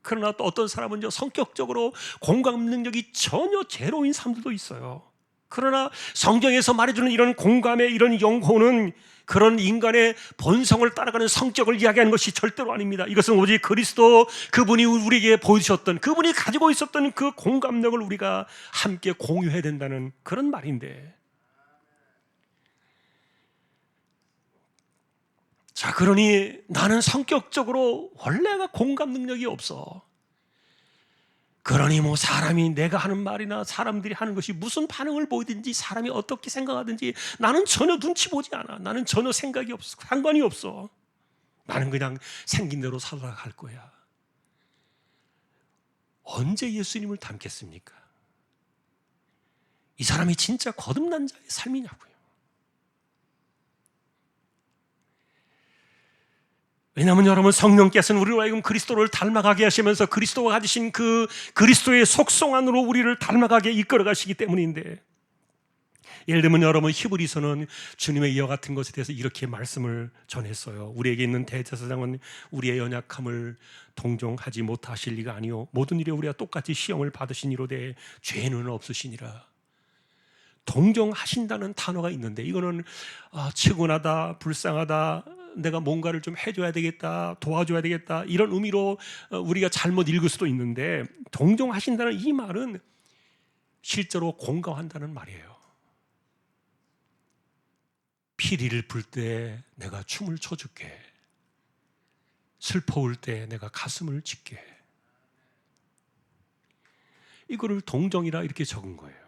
그러나 또 어떤 사람은 성격적으로 공감 능력이 전혀 제로인 사람들도 있어요. 그러나 성경에서 말해주는 이런 공감의 이런 영혼은 그런 인간의 본성을 따라가는 성격을 이야기하는 것이 절대로 아닙니다. 이것은 오직 그리스도, 그분이 우리에게 보여주셨던, 그분이 가지고 있었던 그 공감력을 우리가 함께 공유해야 된다는 그런 말인데, 자, 그러니 나는 성격적으로 원래가 공감 능력이 없어. 그러니 뭐 사람이 내가 하는 말이나 사람들이 하는 것이 무슨 반응을 보이든지, 사람이 어떻게 생각하든지 나는 전혀 눈치 보지 않아. 나는 전혀 생각이 없어. 상관이 없어. 나는 그냥 생긴 대로 살아갈 거야. 언제 예수님을 닮겠습니까? 이 사람이 진짜 거듭난 자의 삶이냐고요. 왜냐하면 여러분, 성령께서는 우리로 하여금 그리스도를 닮아가게 하시면서 그리스도가 가지신 그 그리스도의 속성 안으로 우리를 닮아가게 이끌어 가시기 때문인데, 예를 들면 여러분, 히브리서는 주님의 이와 같은 것에 대해서 이렇게 말씀을 전했어요. 우리에게 있는 대제사장은 우리의 연약함을 동정하지 못하실 리가 아니요 모든 일에 우리가 똑같이 시험을 받으시니로되 죄는 없으시니라. 동정하신다는 단어가 있는데, 이거는 측은하다, 불쌍하다, 내가 뭔가를 좀 해줘야 되겠다, 도와줘야 되겠다, 이런 의미로 우리가 잘못 읽을 수도 있는데, 동정하신다는 이 말은 실제로 공감한다는 말이에요. 피리를 불 때 내가 춤을 춰줄게, 슬퍼올 때 내가 가슴을 찢게, 이거를 동정이라 이렇게 적은 거예요.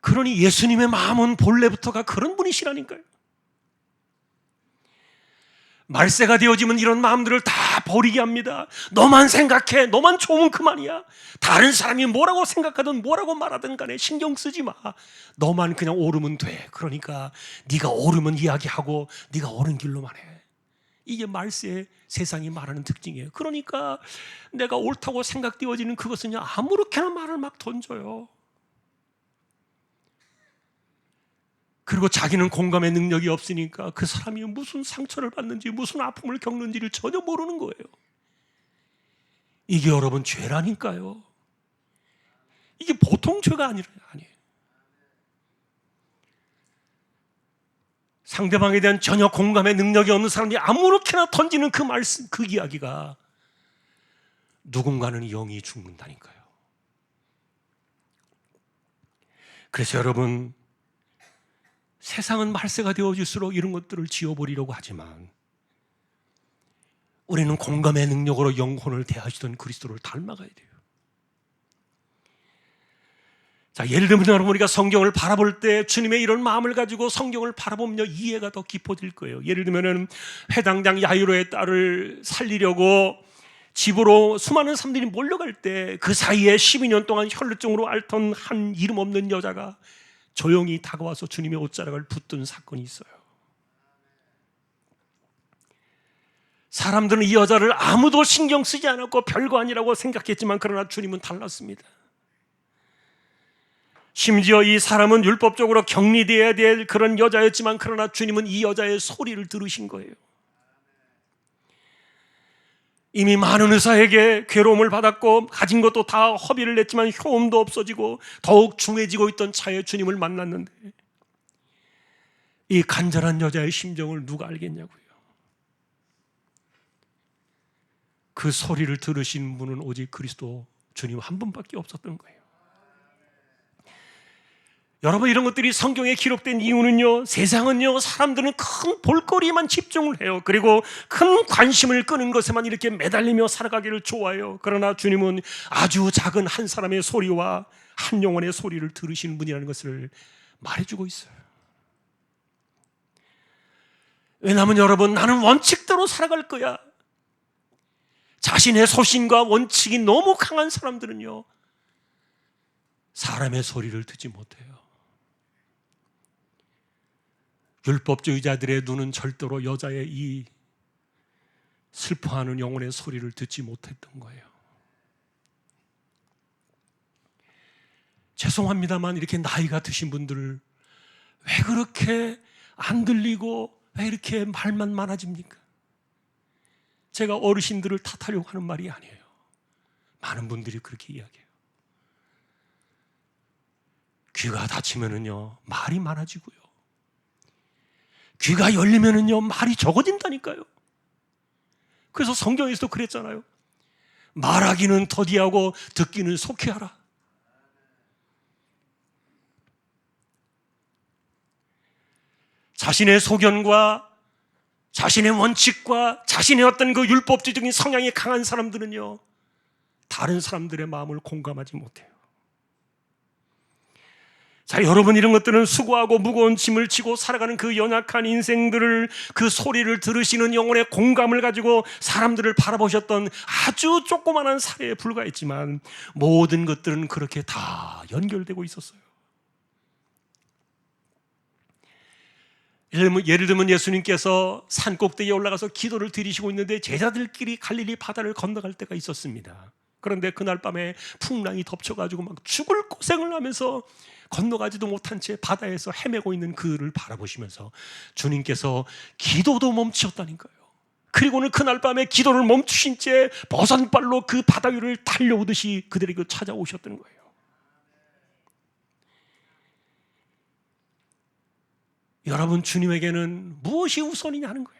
그러니 예수님의 마음은 본래부터가 그런 분이시라니까요. 말세가 되어지면 이런 마음들을 다 버리게 합니다. 너만 생각해, 너만 좋으면 그만이야. 다른 사람이 뭐라고 생각하든 뭐라고 말하든 간에 신경 쓰지 마. 너만 그냥 옳으면 돼. 그러니까 네가 옳으면 이야기하고 네가 옳은 길로만 해. 이게 말세의 세상이 말하는 특징이에요. 그러니까 내가 옳다고 생각되어지는 그것은 아무렇게나 말을 막 던져요. 그리고 자기는 공감의 능력이 없으니까 그 사람이 무슨 상처를 받는지 무슨 아픔을 겪는지를 전혀 모르는 거예요. 이게 여러분 죄라니까요. 이게 보통 죄가 아니에요. 상대방에 대한 전혀 공감의 능력이 없는 사람이 아무렇게나 던지는 그 말씀, 그 이야기가 누군가는 영이 죽는다니까요. 그래서 여러분, 세상은 말세가 되어질수록 이런 것들을 지워버리려고 하지만 우리는 공감의 능력으로 영혼을 대하시던 그리스도를 닮아가야 돼요. 자, 예를 들면 여러분, 우리가 성경을 바라볼 때 주님의 이런 마음을 가지고 성경을 바라보면요, 이해가 더 깊어질 거예요. 예를 들면 회당장 야이로의 딸을 살리려고 집으로 수많은 사람들이 몰려갈 때 그 사이에 12년 동안 혈루증으로 앓던 한 이름 없는 여자가 조용히 다가와서 주님의 옷자락을 붙든 사건이 있어요. 사람들은 이 여자를 아무도 신경 쓰지 않았고 별거 아니라고 생각했지만 그러나 주님은 달랐습니다. 심지어 이 사람은 율법적으로 격리되어야 될 그런 여자였지만 그러나 주님은 이 여자의 소리를 들으신 거예요. 이미 많은 의사에게 괴로움을 받았고 가진 것도 다 허비를 냈지만 효험도 없어지고 더욱 중해지고 있던 차에 주님을 만났는데 이 간절한 여자의 심정을 누가 알겠냐고요. 그 소리를 들으신 분은 오직 그리스도 주님 한 분밖에 없었던 거예요. 여러분, 이런 것들이 성경에 기록된 이유는요, 세상은요, 사람들은 큰 볼거리에만 집중을 해요. 그리고 큰 관심을 끄는 것에만 이렇게 매달리며 살아가기를 좋아해요. 그러나 주님은 아주 작은 한 사람의 소리와 한 영혼의 소리를 들으시는 분이라는 것을 말해주고 있어요. 왜냐하면 여러분, 나는 원칙대로 살아갈 거야. 자신의 소신과 원칙이 너무 강한 사람들은요, 사람의 소리를 듣지 못해요. 율법주의자들의 눈은 절대로 여자의 이 슬퍼하는 영혼의 소리를 듣지 못했던 거예요. 죄송합니다만 이렇게 나이가 드신 분들을 왜 그렇게 안 들리고 왜 이렇게 말만 많아집니까? 제가 어르신들을 탓하려고 하는 말이 아니에요. 많은 분들이 그렇게 이야기해요. 귀가 닫히면은요, 말이 많아지고요. 귀가 열리면은요, 말이 적어진다니까요. 그래서 성경에서도 그랬잖아요. 말하기는 더디하고 듣기는 속히 하라. 자신의 소견과 자신의 원칙과 자신의 어떤 그 율법주의적인 성향이 강한 사람들은요, 다른 사람들의 마음을 공감하지 못해요. 자, 여러분, 이런 것들은 수고하고 무거운 짐을 지고 살아가는 그 연약한 인생들을, 그 소리를 들으시는 영혼의 공감을 가지고 사람들을 바라보셨던 아주 조그만한 사례에 불과했지만 모든 것들은 그렇게 다 연결되고 있었어요. 예를 들면 예수님께서 산 꼭대기에 올라가서 기도를 드리시고 있는데 제자들끼리 갈릴리 바다를 건너갈 때가 있었습니다. 그런데 그날 밤에 풍랑이 덮쳐가지고 막 죽을 고생을 하면서 건너가지도 못한 채 바다에서 헤매고 있는 그를 바라보시면서 주님께서 기도도 멈추셨다니까요. 그리고는 그날 밤에 기도를 멈추신 채 버선발로 그 바다 위를 달려오듯이 그들에게 찾아오셨던 거예요. 여러분, 주님에게는 무엇이 우선이냐 하는 거예요.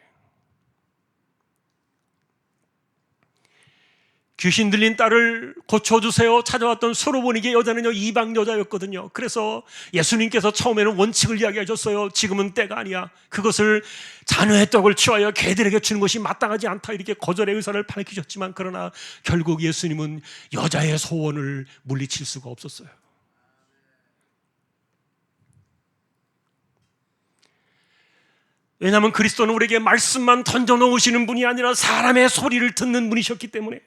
귀신 들린 딸을 고쳐주세요 찾아왔던 수로보니게 여자는요, 이방 여자였거든요. 그래서 예수님께서 처음에는 원칙을 이야기하셨어요. 지금은 때가 아니야. 그것을 자녀의 떡을 취하여 개들에게 주는 것이 마땅하지 않다, 이렇게 거절의 의사를 밝히셨지만 그러나 결국 예수님은 여자의 소원을 물리칠 수가 없었어요. 왜냐하면 그리스도는 우리에게 말씀만 던져놓으시는 분이 아니라 사람의 소리를 듣는 분이셨기 때문에.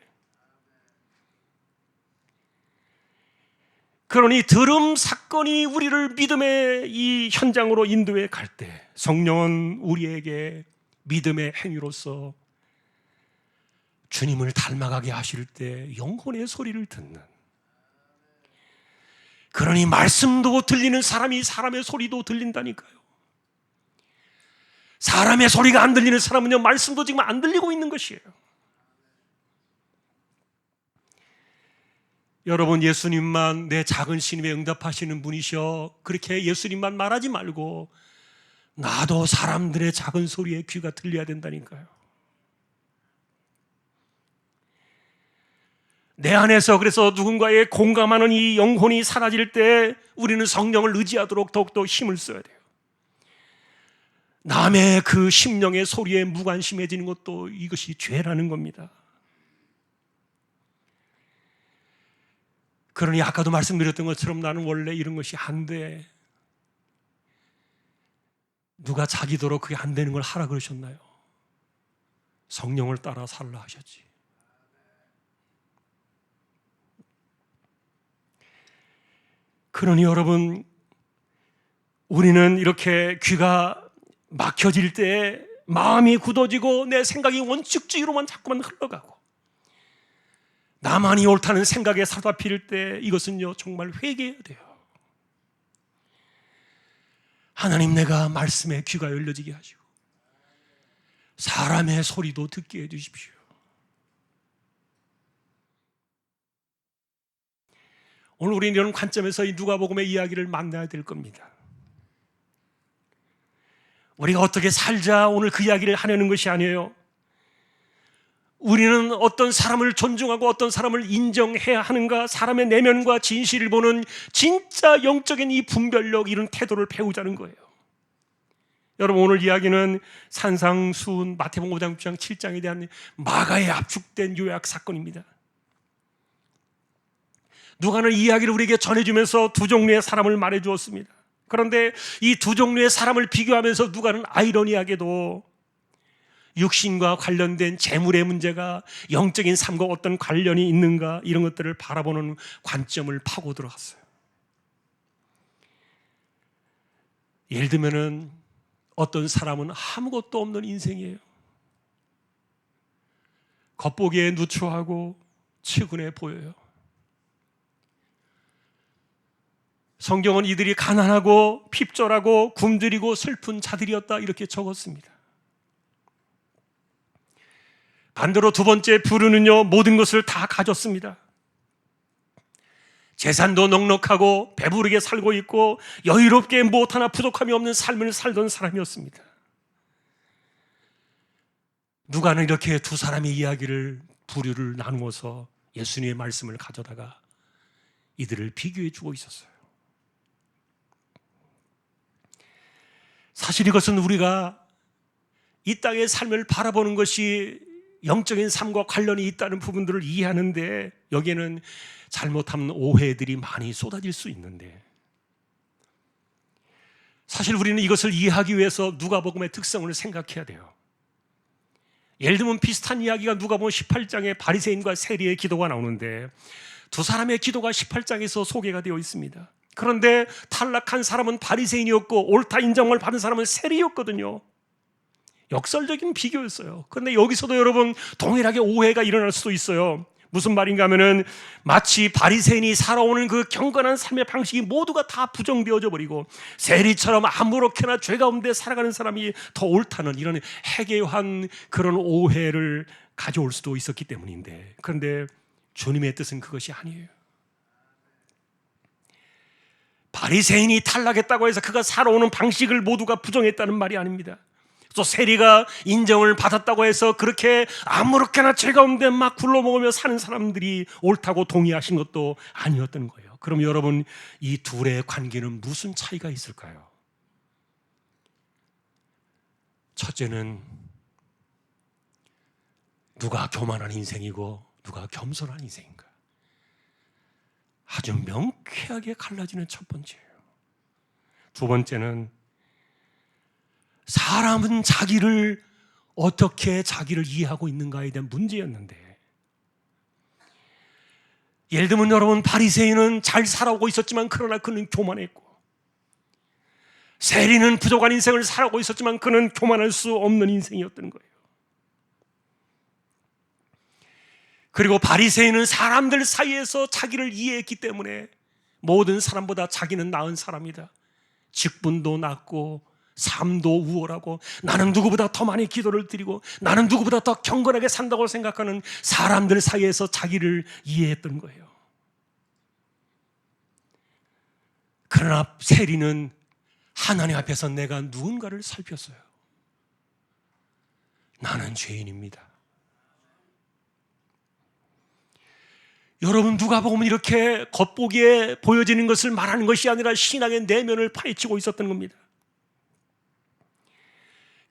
그러니 들음 사건이 우리를 믿음의 이 현장으로 인도해 갈 때 성령은 우리에게 믿음의 행위로서 주님을 닮아가게 하실 때 영혼의 소리를 듣는, 그러니 말씀도 들리는 사람이 사람의 소리도 들린다니까요. 사람의 소리가 안 들리는 사람은요, 말씀도 지금 안 들리고 있는 것이에요. 여러분, 예수님만 내 작은 신임에 응답하시는 분이셔, 그렇게 예수님만 말하지 말고 나도 사람들의 작은 소리에 귀가 들려야 된다니까요. 내 안에서 그래서 누군가의 공감하는 이 영혼이 사라질 때 우리는 성령을 의지하도록 더욱더 힘을 써야 돼요. 남의 그 심령의 소리에 무관심해지는 것도 이것이 죄라는 겁니다. 그러니 아까도 말씀드렸던 것처럼 나는 원래 이런 것이 안 돼. 누가 자기도록 그게 안 되는 걸 하라 그러셨나요? 성령을 따라 살라 하셨지. 그러니 여러분, 우리는 이렇게 귀가 막혀질 때 마음이 굳어지고 내 생각이 원칙주의로만 자꾸만 흘러가고 나만이 옳다는 생각에 사로잡힐 때 이것은요 정말 회개해야 돼요. 하나님, 내가 말씀에 귀가 열려지게 하시고 사람의 소리도 듣게 해주십시오. 오늘 우리는 이런 관점에서 이 누가복음의 이야기를 만나야 될 겁니다. 우리가 어떻게 살자 오늘 그 이야기를 하려는 것이 아니에요. 우리는 어떤 사람을 존중하고 어떤 사람을 인정해야 하는가, 사람의 내면과 진실을 보는 진짜 영적인 이 분별력, 이런 태도를 배우자는 거예요. 여러분, 오늘 이야기는 산상수훈 마태복음 5장 6장 7장에 대한 마가에 압축된 요약 사건입니다. 누가는 이 이야기를 우리에게 전해주면서 두 종류의 사람을 말해주었습니다. 그런데 이 두 종류의 사람을 비교하면서 누가는 아이러니하게도 육신과 관련된 재물의 문제가 영적인 삶과 어떤 관련이 있는가, 이런 것들을 바라보는 관점을 파고 들어갔어요. 예를 들면은 어떤 사람은 아무것도 없는 인생이에요. 겉보기에 누추하고 측은해 보여요. 성경은 이들이 가난하고 핍절하고 굶주리고 슬픈 자들이었다, 이렇게 적었습니다. 반대로 두 번째 부류는요, 모든 것을 다 가졌습니다. 재산도 넉넉하고 배부르게 살고 있고 여유롭게 무엇 하나 부족함이 없는 삶을 살던 사람이었습니다. 누가는 이렇게 두 사람의 이야기를, 부류를 나누어서 예수님의 말씀을 가져다가 이들을 비교해 주고 있었어요. 사실 이것은 우리가 이 땅의 삶을 바라보는 것이 영적인 삶과 관련이 있다는 부분들을 이해하는데, 여기에는 잘못하면 오해들이 많이 쏟아질 수 있는데, 사실 우리는 이것을 이해하기 위해서 누가복음의 특성을 생각해야 돼요. 예를 들면 비슷한 이야기가 누가복음 18장에 바리새인과 세리의 기도가 나오는데, 두 사람의 기도가 18장에서 소개가 되어 있습니다. 그런데 탈락한 사람은 바리새인이었고 옳다 인정을 받은 사람은 세리였거든요. 역설적인 비교였어요. 그런데 여기서도 여러분 동일하게 오해가 일어날 수도 있어요. 무슨 말인가 하면은 마치 바리새인이 살아오는 그 경건한 삶의 방식이 모두가 다 부정되어져 버리고 세리처럼 아무렇게나 죄 가운데 살아가는 사람이 더 옳다는 이런 해괴한 그런 오해를 가져올 수도 있었기 때문인데, 그런데 주님의 뜻은 그것이 아니에요. 바리새인이 탈락했다고 해서 그가 살아오는 방식을 모두가 부정했다는 말이 아닙니다. 또 세리가 인정을 받았다고 해서 그렇게 아무렇게나 죄 가운데 막 굴러먹으며 사는 사람들이 옳다고 동의하신 것도 아니었던 거예요. 그럼 여러분, 이 둘의 관계는 무슨 차이가 있을까요? 첫째는 누가 교만한 인생이고 누가 겸손한 인생인가, 아주 명쾌하게 갈라지는 첫 번째예요. 두 번째는 사람은 자기를 어떻게 자기를 이해하고 있는가에 대한 문제였는데, 예를 들면 여러분, 바리새인은 잘 살아오고 있었지만 그러나 그는 교만했고, 세리는 부족한 인생을 살아오고 있었지만 그는 교만할 수 없는 인생이었던 거예요. 그리고 바리새인은 사람들 사이에서 자기를 이해했기 때문에 모든 사람보다 자기는 나은 사람이다, 직분도 낮고 삶도 우월하고 나는 누구보다 더 많이 기도를 드리고 나는 누구보다 더 경건하게 산다고 생각하는 사람들 사이에서 자기를 이해했던 거예요. 그러나 세리는 하나님 앞에서 내가 누군가를 살폈어요. 나는 죄인입니다. 여러분, 누가복음은 이렇게 겉보기에 보여지는 것을 말하는 것이 아니라 신앙의 내면을 파헤치고 있었던 겁니다.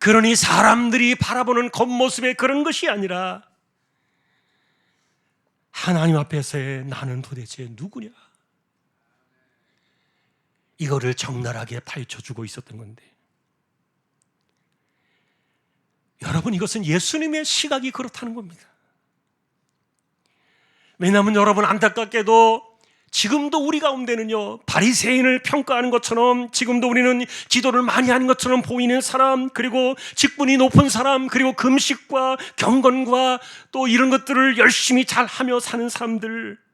그러니 사람들이 바라보는 겉모습의 그런 것이 아니라 하나님 앞에서의 나는 도대체 누구냐, 이거를 적나라하게 파헤쳐주고 있었던 건데, 여러분, 이것은 예수님의 시각이 그렇다는 겁니다. 왜냐하면 여러분, 안타깝게도 지금도 우리 가운데는요, 바리새인을 평가하는 것처럼 지금도 우리는 기도를 많이 하는 것처럼 보이는 사람, 그리고 직분이 높은 사람, 그리고 금식과 경건과 또 이런 것들을 열심히 잘하며 사는 사람들,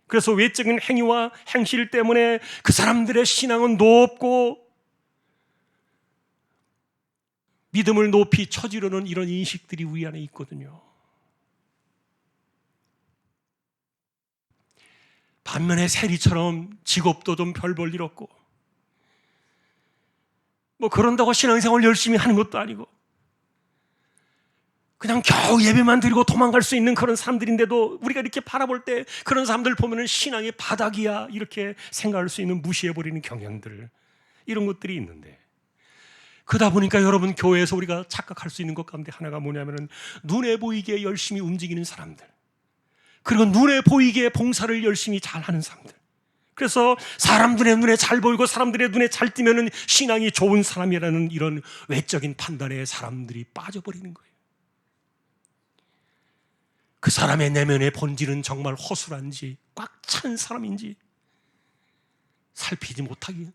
그래서 외적인 행위와 행실 때문에 그 사람들의 신앙은 높고 믿음을 높이 쳐지려는 이런 인식들이 우리 안에 있거든요. 반면에 세리처럼 직업도 좀 별 볼 일 없고, 뭐 그런다고 신앙생활 열심히 하는 것도 아니고 그냥 겨우 예배만 드리고 도망갈 수 있는 그런 사람들인데도 우리가 이렇게 바라볼 때 그런 사람들 보면은 신앙의 바닥이야, 이렇게 생각할 수 있는, 무시해버리는 경향들, 이런 것들이 있는데, 그러다 보니까 여러분, 교회에서 우리가 착각할 수 있는 것 가운데 하나가 뭐냐면은 눈에 보이게 열심히 움직이는 사람들, 그리고 눈에 보이게 봉사를 열심히 잘하는 사람들, 그래서 사람들의 눈에 잘 보이고 사람들의 눈에 잘 띄면은 신앙이 좋은 사람이라는 이런 외적인 판단에 사람들이 빠져버리는 거예요. 그 사람의 내면의 본질은 정말 허술한지 꽉 찬 사람인지 살피지 못하기.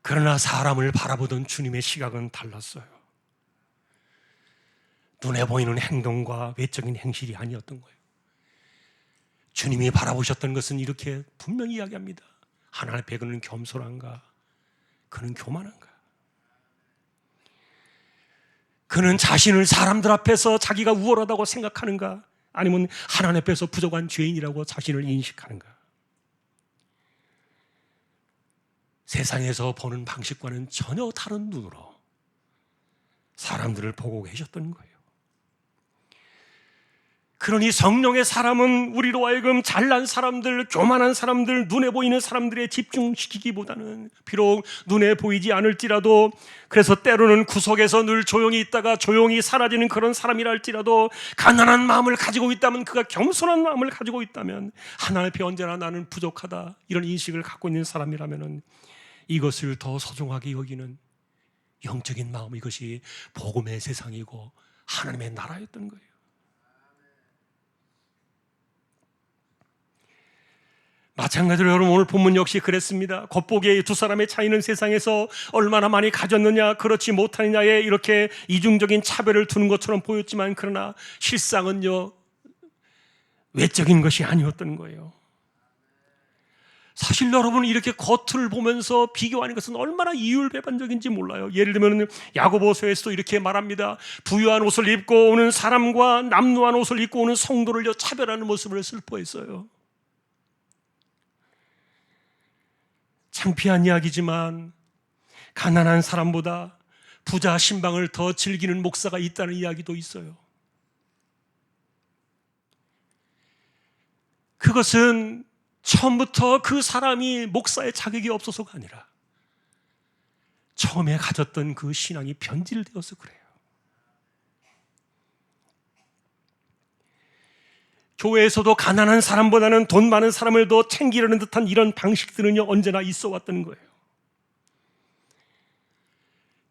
그러나 사람을 바라보던 주님의 시각은 달랐어요. 눈에 보이는 행동과 외적인 행실이 아니었던 거예요. 주님이 바라보셨던 것은 이렇게 분명히 이야기합니다. 하나님 앞에 그는 겸손한가? 그는 교만한가? 그는 자신을 사람들 앞에서 자기가 우월하다고 생각하는가? 아니면 하나님 앞에서 부족한 죄인이라고 자신을 인식하는가? 세상에서 보는 방식과는 전혀 다른 눈으로 사람들을 보고 계셨던 거예요. 그러니 성령의 사람은 우리로 하여금 잘난 사람들, 교만한 사람들, 눈에 보이는 사람들에 집중시키기보다는, 비록 눈에 보이지 않을지라도, 그래서 때로는 구석에서 늘 조용히 있다가 조용히 사라지는 그런 사람이라 할지라도, 가난한 마음을 가지고 있다면, 그가 겸손한 마음을 가지고 있다면, 하나님 앞에 언제나 나는 부족하다, 이런 인식을 갖고 있는 사람이라면 이것을 더 소중하게 여기는 영적인 마음, 이것이 복음의 세상이고 하나님의 나라였던 거예요. 마찬가지로 여러분, 오늘 본문 역시 그랬습니다. 겉보기에 두 사람의 차이는 세상에서 얼마나 많이 가졌느냐, 그렇지 못하느냐에 이렇게 이중적인 차별을 두는 것처럼 보였지만, 그러나 실상은요, 외적인 것이 아니었던 거예요. 사실 여러분, 이렇게 겉을 보면서 비교하는 것은 얼마나 이율배반적인지 몰라요. 예를 들면 야고보서에서도 이렇게 말합니다. 부유한 옷을 입고 오는 사람과 남루한 옷을 입고 오는 성도를 차별하는 모습을 슬퍼했어요. 창피한 이야기지만 가난한 사람보다 부자 신방을 더 즐기는 목사가 있다는 이야기도 있어요. 그것은 처음부터 그 사람이 목사의 자격이 없어서가 아니라 처음에 가졌던 그 신앙이 변질되어서 그래요. 교회에서도 가난한 사람보다는 돈 많은 사람을 더 챙기려는 듯한 이런 방식들은요, 언제나 있어 왔던 거예요.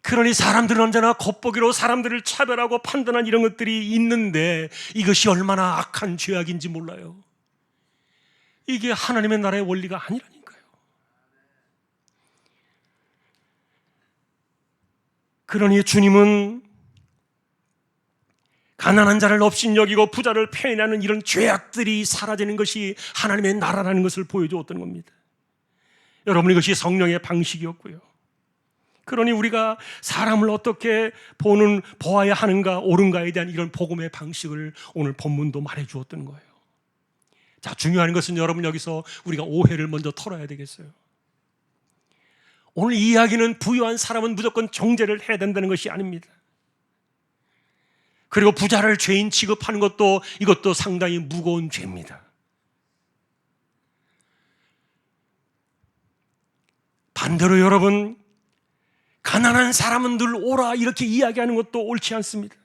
그러니 사람들은 언제나 겉보기로 사람들을 차별하고 판단한 이런 것들이 있는데, 이것이 얼마나 악한 죄악인지 몰라요. 이게 하나님의 나라의 원리가 아니라니까요. 그러니 주님은 가난한 자를 업신여기고 부자를 폐인하는 이런 죄악들이 사라지는 것이 하나님의 나라라는 것을 보여주었던 겁니다. 여러분, 이것이 성령의 방식이었고요. 그러니 우리가 사람을 어떻게 보아야 하는가, 옳은가에 대한 이런 복음의 방식을 오늘 본문도 말해주었던 거예요. 자, 중요한 것은 여러분 여기서 우리가 오해를 먼저 털어야 되겠어요. 오늘 이 이야기는 부유한 사람은 무조건 정죄를 해야 된다는 것이 아닙니다. 그리고 부자를 죄인 취급하는 것도 이것도 상당히 무거운 죄입니다. 반대로 여러분, 가난한 사람은 늘 오라 이렇게 이야기하는 것도 옳지 않습니다.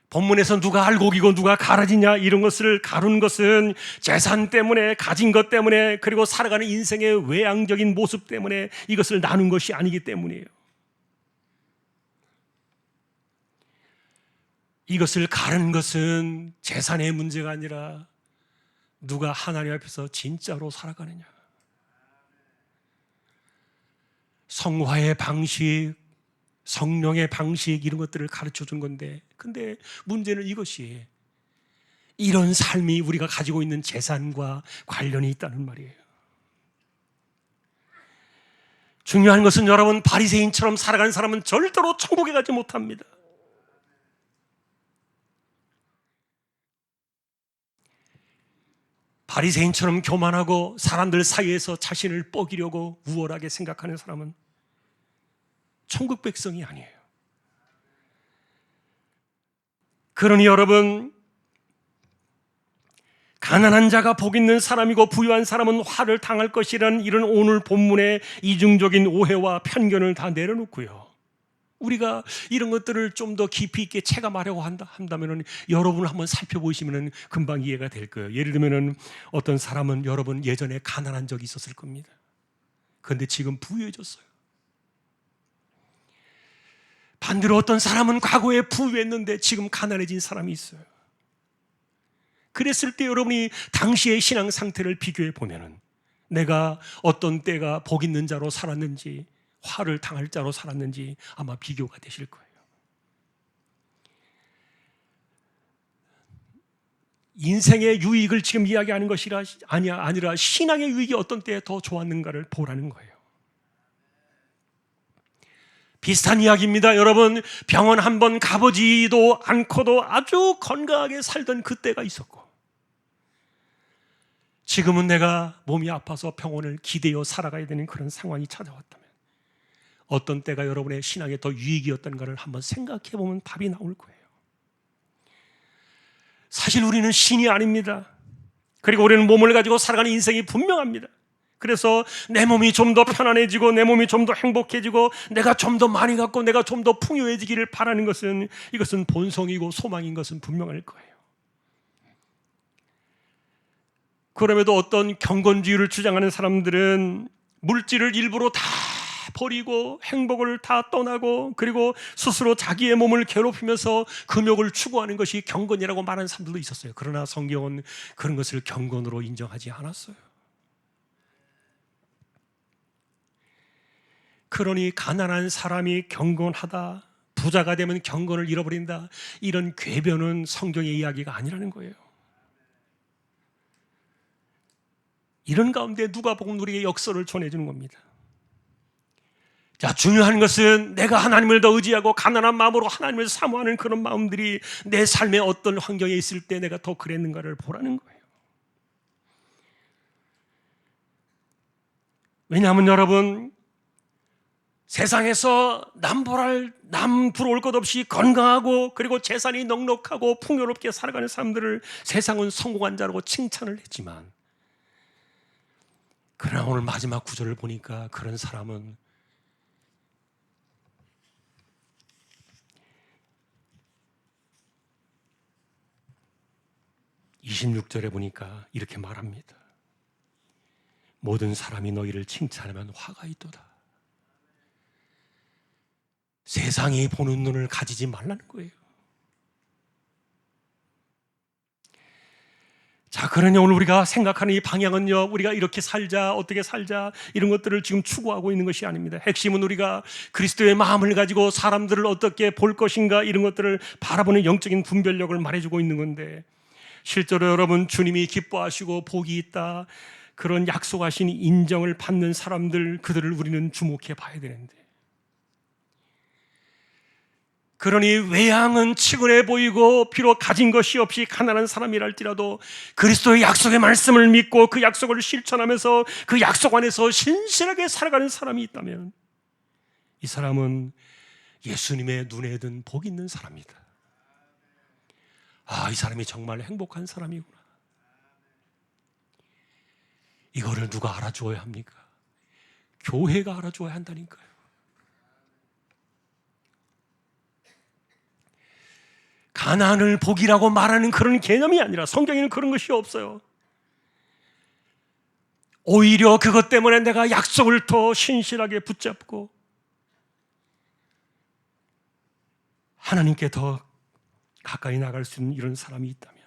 본문에서 누가 알곡이고 누가 가라지냐 이런 것을 가르는 것은 재산 때문에, 가진 것 때문에, 그리고 살아가는 인생의 외향적인 모습 때문에 이것을 나눈 것이 아니기 때문이에요. 이것을 가르는 것은 재산의 문제가 아니라 누가 하나님 앞에서 진짜로 살아가느냐, 성화의 방식, 성령의 방식 이런 것들을 가르쳐 준 건데, 근데 문제는 이것이 이런 삶이 우리가 가지고 있는 재산과 관련이 있다는 말이에요. 중요한 것은 여러분, 바리새인처럼 살아가는 사람은 절대로 천국에 가지 못합니다. 바리새인처럼 교만하고 사람들 사이에서 자신을 뻐기려고 우월하게 생각하는 사람은 천국 백성이 아니에요. 그러니 여러분, 가난한 자가 복 있는 사람이고 부유한 사람은 화를 당할 것이라는 이런 오늘 본문의 이중적인 오해와 편견을 다 내려놓고요, 우리가 이런 것들을 좀 더 깊이 있게 체감하려고 한다면 여러분을 한번 살펴보시면 금방 이해가 될 거예요. 예를 들면 어떤 사람은 여러분 예전에 가난한 적이 있었을 겁니다. 그런데 지금 부유해졌어요. 반대로 어떤 사람은 과거에 부유했는데 지금 가난해진 사람이 있어요. 그랬을 때 여러분이 당시의 신앙 상태를 비교해 보면 내가 어떤 때가 복 있는 자로 살았는지, 화를 당할 자로 살았는지 아마 비교가 되실 거예요. 인생의 유익을 지금 이야기하는 것이 아니라 신앙의 유익이 어떤 때에 더 좋았는가를 보라는 거예요. 비슷한 이야기입니다. 여러분, 병원 한번 가보지도 않고도 아주 건강하게 살던 그때가 있었고, 지금은 내가 몸이 아파서 병원을 기대어 살아가야 되는 그런 상황이 찾아왔다면 어떤 때가 여러분의 신앙에 더 유익이었던가를 한번 생각해 보면 답이 나올 거예요. 사실 우리는 신이 아닙니다. 그리고 우리는 몸을 가지고 살아가는 인생이 분명합니다. 그래서 내 몸이 좀 더 편안해지고 내 몸이 좀 더 행복해지고 내가 좀 더 많이 갖고 내가 좀 더 풍요해지기를 바라는 것은, 이것은 본성이고 소망인 것은 분명할 거예요. 그럼에도 어떤 경건주의를 주장하는 사람들은 물질을 일부러 다 버리고 행복을 다 떠나고 그리고 스스로 자기의 몸을 괴롭히면서 금욕을 추구하는 것이 경건이라고 말하는 사람들도 있었어요. 그러나 성경은 그런 것을 경건으로 인정하지 않았어요. 그러니 가난한 사람이 경건하다, 부자가 되면 경건을 잃어버린다, 이런 궤변은 성경의 이야기가 아니라는 거예요. 이런 가운데 누가복음 우리에게 역설을 전해주는 겁니다. 자, 중요한 것은 내가 하나님을 더 의지하고 가난한 마음으로 하나님을 사모하는 그런 마음들이 내 삶의 어떤 환경에 있을 때 내가 더 그랬는가를 보라는 거예요. 왜냐하면 여러분, 세상에서 남 부러울 것 없이 건강하고 그리고 재산이 넉넉하고 풍요롭게 살아가는 사람들을 세상은 성공한 자라고 칭찬을 했지만, 그러나 오늘 마지막 구절을 보니까 그런 사람은 26절에 보니까 이렇게 말합니다. 모든 사람이 너희를 칭찬하면 화가 있도다. 세상이 보는 눈을 가지지 말라는 거예요. 자, 그러니 오늘 우리가 생각하는 이 방향은요, 우리가 이렇게 살자, 어떻게 살자, 이런 것들을 지금 추구하고 있는 것이 아닙니다. 핵심은 우리가 그리스도의 마음을 가지고 사람들을 어떻게 볼 것인가, 이런 것들을 바라보는 영적인 분별력을 말해주고 있는 건데, 실제로 여러분, 주님이 기뻐하시고 복이 있다, 그런 약속하신 인정을 받는 사람들, 그들을 우리는 주목해 봐야 되는데, 그러니 외양은 치근해 보이고 비록 가진 것이 없이 가난한 사람이랄지라도 그리스도의 약속의 말씀을 믿고 그 약속을 실천하면서 그 약속 안에서 신실하게 살아가는 사람이 있다면 이 사람은 예수님의 눈에 든 복 있는 사람이다. 아, 이 사람이 정말 행복한 사람이구나. 이거를 누가 알아줘야 합니까? 교회가 알아줘야 한다니까요. 가난을 복이라고 말하는 그런 개념이 아니라 성경에는 그런 것이 없어요. 오히려 그것 때문에 내가 약속을 더 신실하게 붙잡고 하나님께 더 가까이 나갈 수 있는 이런 사람이 있다면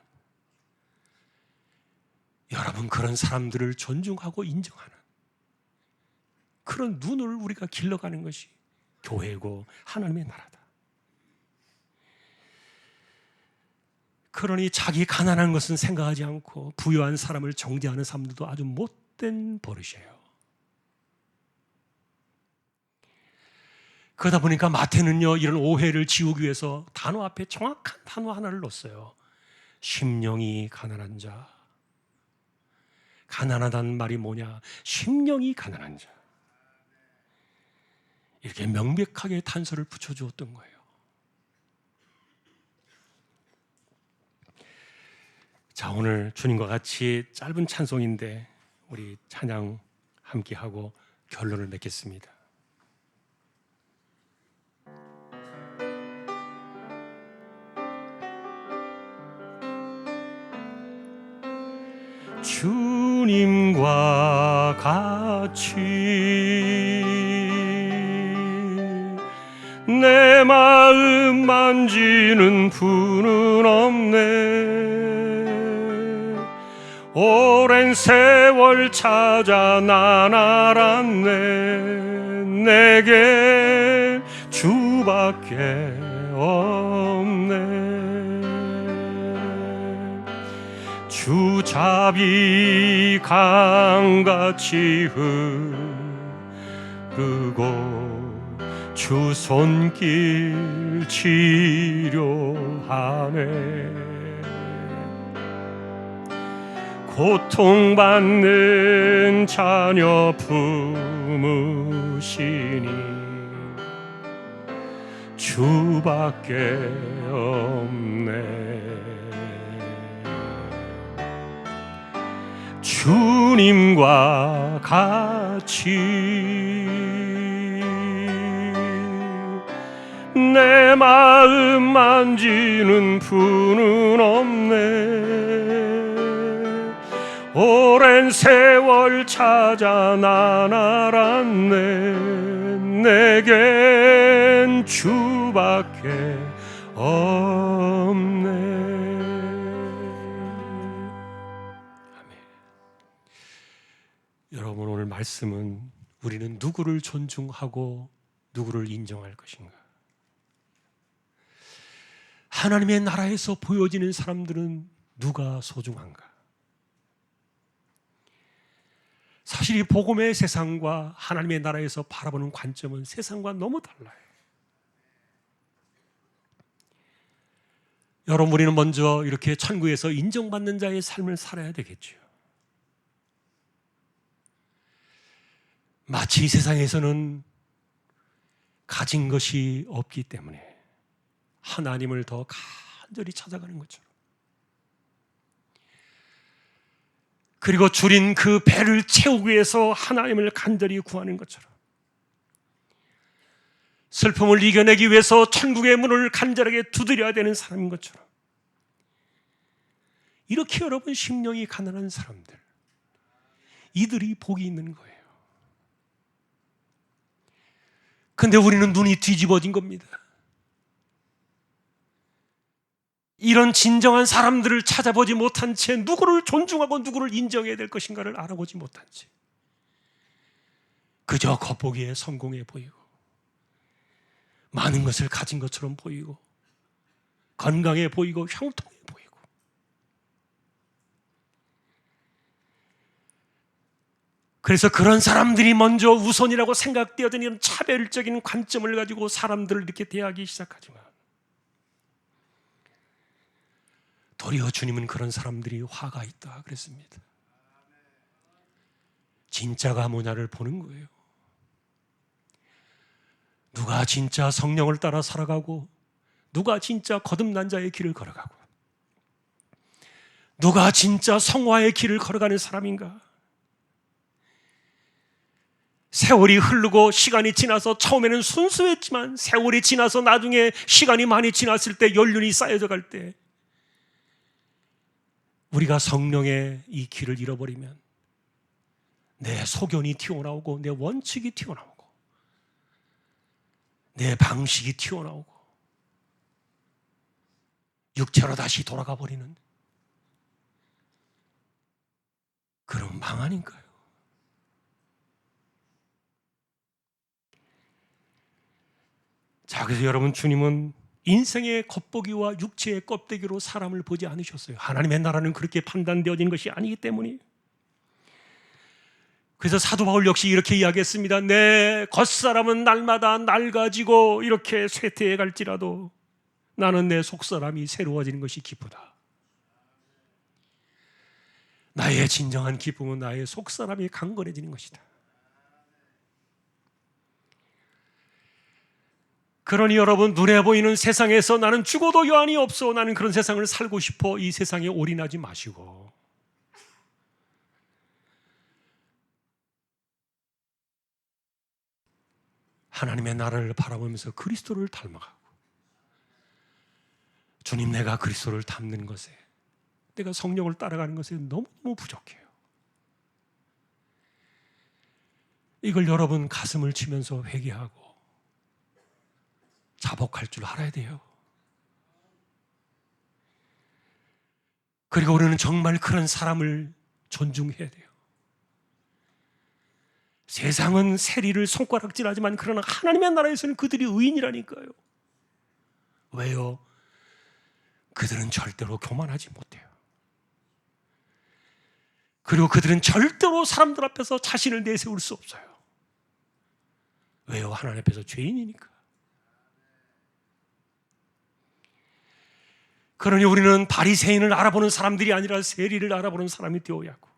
여러분, 그런 사람들을 존중하고 인정하는 그런 눈을 우리가 길러가는 것이 교회고 하나님의 나라다. 그러니 자기 가난한 것은 생각하지 않고 부유한 사람을 정죄하는 사람들도 아주 못된 버릇이에요. 그러다 보니까 마태는요, 이런 오해를 지우기 위해서 단어 앞에 정확한 단어 하나를 넣었어요. 심령이 가난한 자. 가난하다는 말이 뭐냐? 심령이 가난한 자. 이렇게 명백하게 단서를 붙여주었던 거예요. 자, 오늘 주님과 같이 짧은 찬송인데 우리 찬양 함께하고 결론을 맺겠습니다. 주님과 같이 내 마음 만지는 분은 없네. 오랜 세월 찾아 난 알았네. 내겐 주밖에 없네. 주 자비 강같이 흐르고 주 손길 치료하네. 고통받는 자녀 품으시니 주밖에 없네. 주님과 같이 내 마음 만지는 분은 없네. 오랜 세월 찾아 난 알았네. 내겐 주밖에 없네. 아멘. 여러분, 오늘 말씀은 우리는 누구를 존중하고 누구를 인정할 것인가? 하나님의 나라에서 보여지는 사람들은 누가 소중한가? 사실 이 복음의 세상과 하나님의 나라에서 바라보는 관점은 세상과 너무 달라요. 여러분, 우리는 먼저 이렇게 천국에서 인정받는 자의 삶을 살아야 되겠죠. 마치 이 세상에서는 가진 것이 없기 때문에 하나님을 더 간절히 찾아가는 것처럼, 그리고 줄인 그 배를 채우기 위해서 하나님을 간절히 구하는 것처럼, 슬픔을 이겨내기 위해서 천국의 문을 간절하게 두드려야 되는 사람인 것처럼, 이렇게 여러분 심령이 가난한 사람들, 이들이 복이 있는 거예요. 근데 우리는 눈이 뒤집어진 겁니다. 이런 진정한 사람들을 찾아보지 못한 채 누구를 존중하고 누구를 인정해야 될 것인가를 알아보지 못한 채 그저 겉보기에 성공해 보이고 많은 것을 가진 것처럼 보이고 건강해 보이고 형통해 보이고, 그래서 그런 사람들이 먼저 우선이라고 생각되어진 이런 차별적인 관점을 가지고 사람들을 이렇게 대하기 시작하지만, 도리어 주님은 그런 사람들이 화가 있다 그랬습니다. 진짜가 뭐냐를 보는 거예요. 누가 진짜 성령을 따라 살아가고, 누가 진짜 거듭난 자의 길을 걸어가고, 누가 진짜 성화의 길을 걸어가는 사람인가? 세월이 흐르고 시간이 지나서 처음에는 순수했지만 세월이 지나서 나중에 시간이 많이 지났을 때, 연륜이 쌓여져 갈 때 우리가 성령의 이 길을 잃어버리면 내 소견이 튀어나오고, 내 원칙이 튀어나오고, 내 방식이 튀어나오고, 육체로 다시 돌아가 버리는 그런 망 아닌가요? 자, 그래서 여러분, 주님은 인생의 겉보기와 육체의 껍데기로 사람을 보지 않으셨어요. 하나님의 나라는 그렇게 판단되어진 것이 아니기 때문이에요. 그래서 사도 바울 역시 이렇게 이야기했습니다. 내 겉사람은 날마다 낡아지고 이렇게 쇠퇴해 갈지라도 나는 내 속사람이 새로워지는 것이 기쁘다. 나의 진정한 기쁨은 나의 속사람이 강건해지는 것이다. 그러니 여러분, 눈에 보이는 세상에서 나는 죽어도 여한이 없어, 나는 그런 세상을 살고 싶어, 이 세상에 올인하지 마시고 하나님의 나라를 바라보면서 그리스도를 닮아가고, 주님, 내가 그리스도를 닮는 것에, 내가 성령을 따라가는 것에 너무너무 부족해요. 이걸 여러분 가슴을 치면서 회개하고 자복할 줄 알아야 돼요. 그리고 우리는 정말 그런 사람을 존중해야 돼요. 세상은 세리를 손가락질하지만 그러나 하나님의 나라에서는 그들이 의인이라니까요. 왜요? 그들은 절대로 교만하지 못해요. 그리고 그들은 절대로 사람들 앞에서 자신을 내세울 수 없어요. 왜요? 하나님 앞에서 죄인이니까. 그러니 우리는 바리새인을 알아보는 사람들이 아니라 세리를 알아보는 사람이 되어야 하고,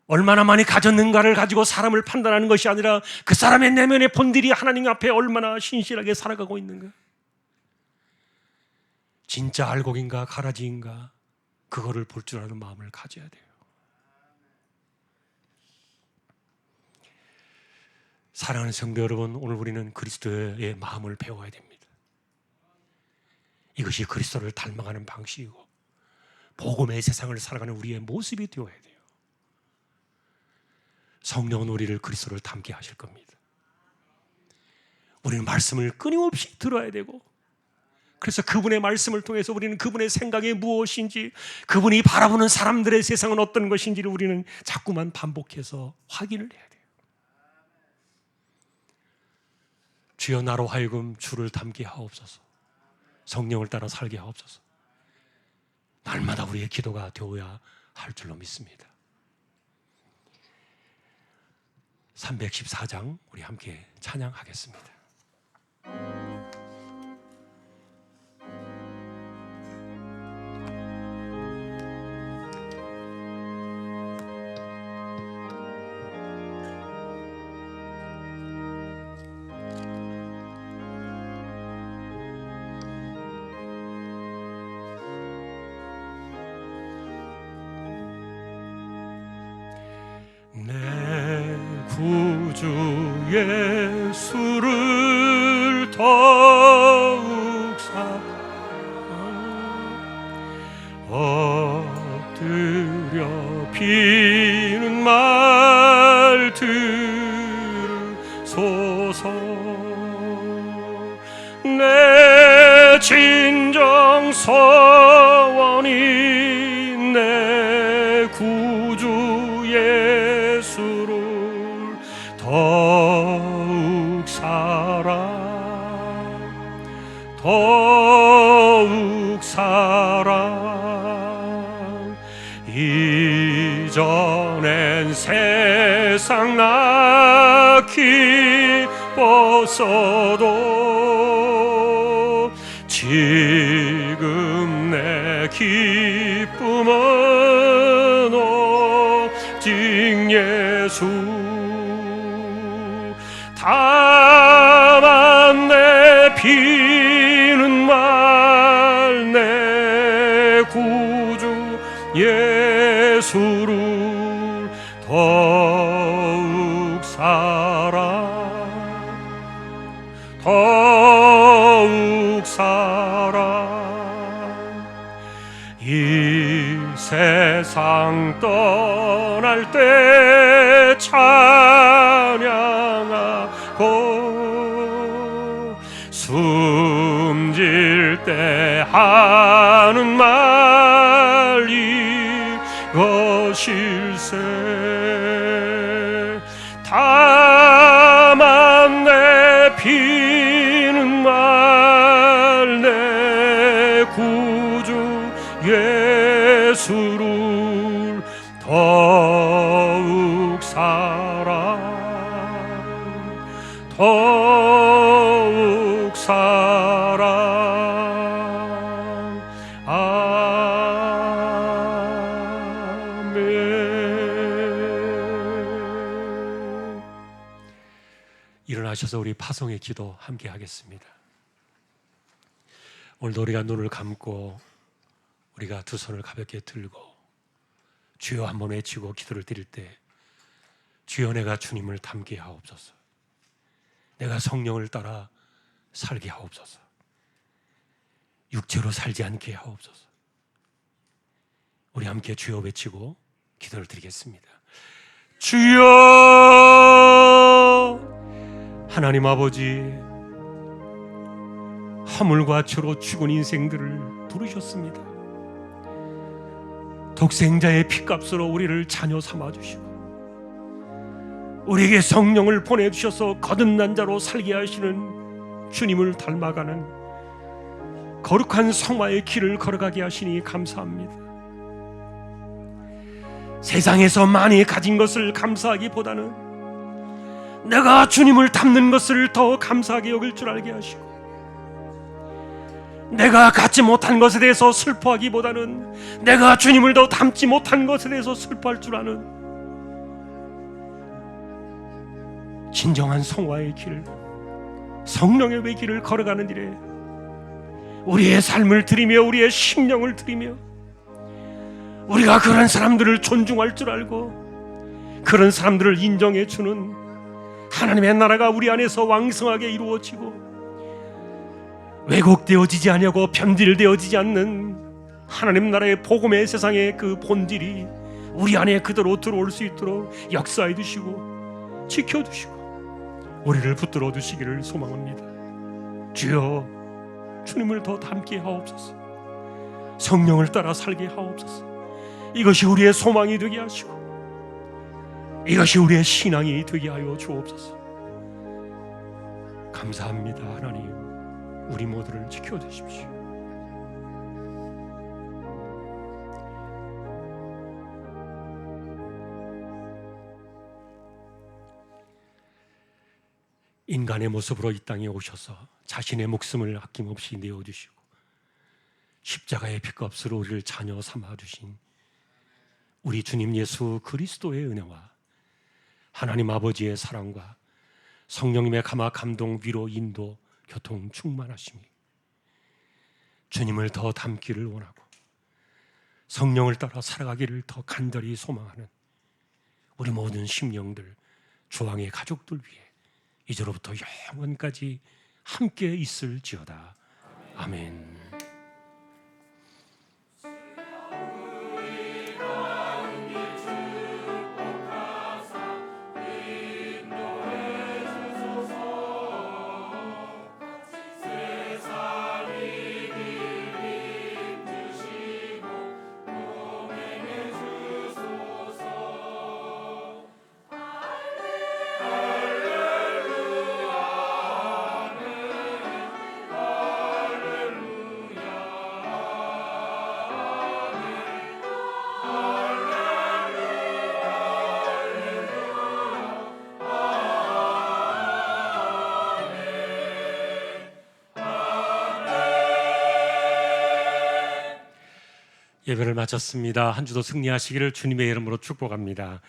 얼마나 많이 가졌는가를 가지고 사람을 판단하는 것이 아니라 그 사람의 내면의 본질이 하나님 앞에 얼마나 신실하게 살아가고 있는가, 진짜 알곡인가 가라지인가, 그거를 볼 줄 아는 마음을 가져야 돼요. 사랑하는 성도 여러분, 오늘 우리는 그리스도의 마음을 배워야 됩니다. 이것이 그리스도를 닮아가는 방식이고 복음의 세상을 살아가는 우리의 모습이 되어야 돼요. 성령은 우리를 그리스도를 닮게 하실 겁니다. 우리는 말씀을 끊임없이 들어야 되고, 그래서 그분의 말씀을 통해서 우리는 그분의 생각이 무엇인지, 그분이 바라보는 사람들의 세상은 어떤 것인지를 우리는 자꾸만 반복해서 확인을 해야 돼요. 주여, 나로 하여금 주를 닮게 하옵소서, 성령을 따라 살게 하옵소서. 날마다 우리의 기도가 되어야 할 줄로 믿습니다. 314장 우리 함께 찬양하겠습니다. 내 구주 예수를 더욱 엎드려 비는 말 들으소서. 내 진정 소원이 내 구주 예수를 더욱 사랑 이전엔 세상 나 기뻤어도 지금 기쁨은 오직 예수. 다만 내 비는 말 내 구주 예수를 더욱 이 세상 떠날 때 찬양하고 숨질 때 하는 말 이것일세. 다만 내 비는 말 내 구주 예수를 더욱 사랑 아멘. 일어나셔서 우리 파송의 기도 함께 하겠습니다. 오늘도 우리가 눈을 감고 우리가 두 손을 가볍게 들고 주여 한번 외치고 기도를 드릴 때, 주여 내가 주님을 닮게 하옵소서. 내가 성령을 따라 살게 하옵소서. 육체로 살지 않게 하옵소서. 우리 함께 주여 외치고 기도를 드리겠습니다. 주여, 하나님 아버지, 허물과 죄로 죽은 인생들을 부르셨습니다. 독생자의 피값으로 우리를 자녀 삼아주시고 우리에게 성령을 보내주셔서 거듭난 자로 살게 하시는 주님을 닮아가는 거룩한 성화의 길을 걸어가게 하시니 감사합니다. 세상에서 많이 가진 것을 감사하기보다는 내가 주님을 닮는 것을 더 감사하게 여길 줄 알게 하시고, 내가 갖지 못한 것에 대해서 슬퍼하기보다는 내가 주님을 더 닮지 못한 것에 대해서 슬퍼할 줄 아는 진정한 성화의 길, 성령의 외길을 걸어가는 일에 우리의 삶을 드리며 우리의 심령을 드리며 우리가 그런 사람들을 존중할 줄 알고 그런 사람들을 인정해 주는 하나님의 나라가 우리 안에서 왕성하게 이루어지고 왜곡되어지지 않냐고 변질되어지지 않는 하나님 나라의 복음의 세상의 그 본질이 우리 안에 그대로 들어올 수 있도록 역사해 주시고 지켜주시고 우리를 붙들어 주시기를 소망합니다. 주여, 주님을 더 닮게 하옵소서. 성령을 따라 살게 하옵소서. 이것이 우리의 소망이 되게 하시고 이것이 우리의 신앙이 되게 하여 주옵소서. 감사합니다. 하나님, 우리 모두를 지켜주십시오. 인간의 모습으로 이 땅에 오셔서 자신의 목숨을 아낌없이 내어주시고 십자가의 피값으로 우리를 자녀 삼아주신 우리 주님 예수 그리스도의 은혜와 하나님 아버지의 사랑과 성령님의 감화, 감동, 위로, 인도, 교통, 충만하심이 주님을 더 닮기를 원하고 성령을 따라 살아가기를 더 간절히 소망하는 우리 모든 심령들, 주왕의 가족들 위해 이제로부터 영원까지 함께 있을지어다. 아멘. 예배를 마쳤습니다. 한 주도 승리하시기를 주님의 이름으로 축복합니다.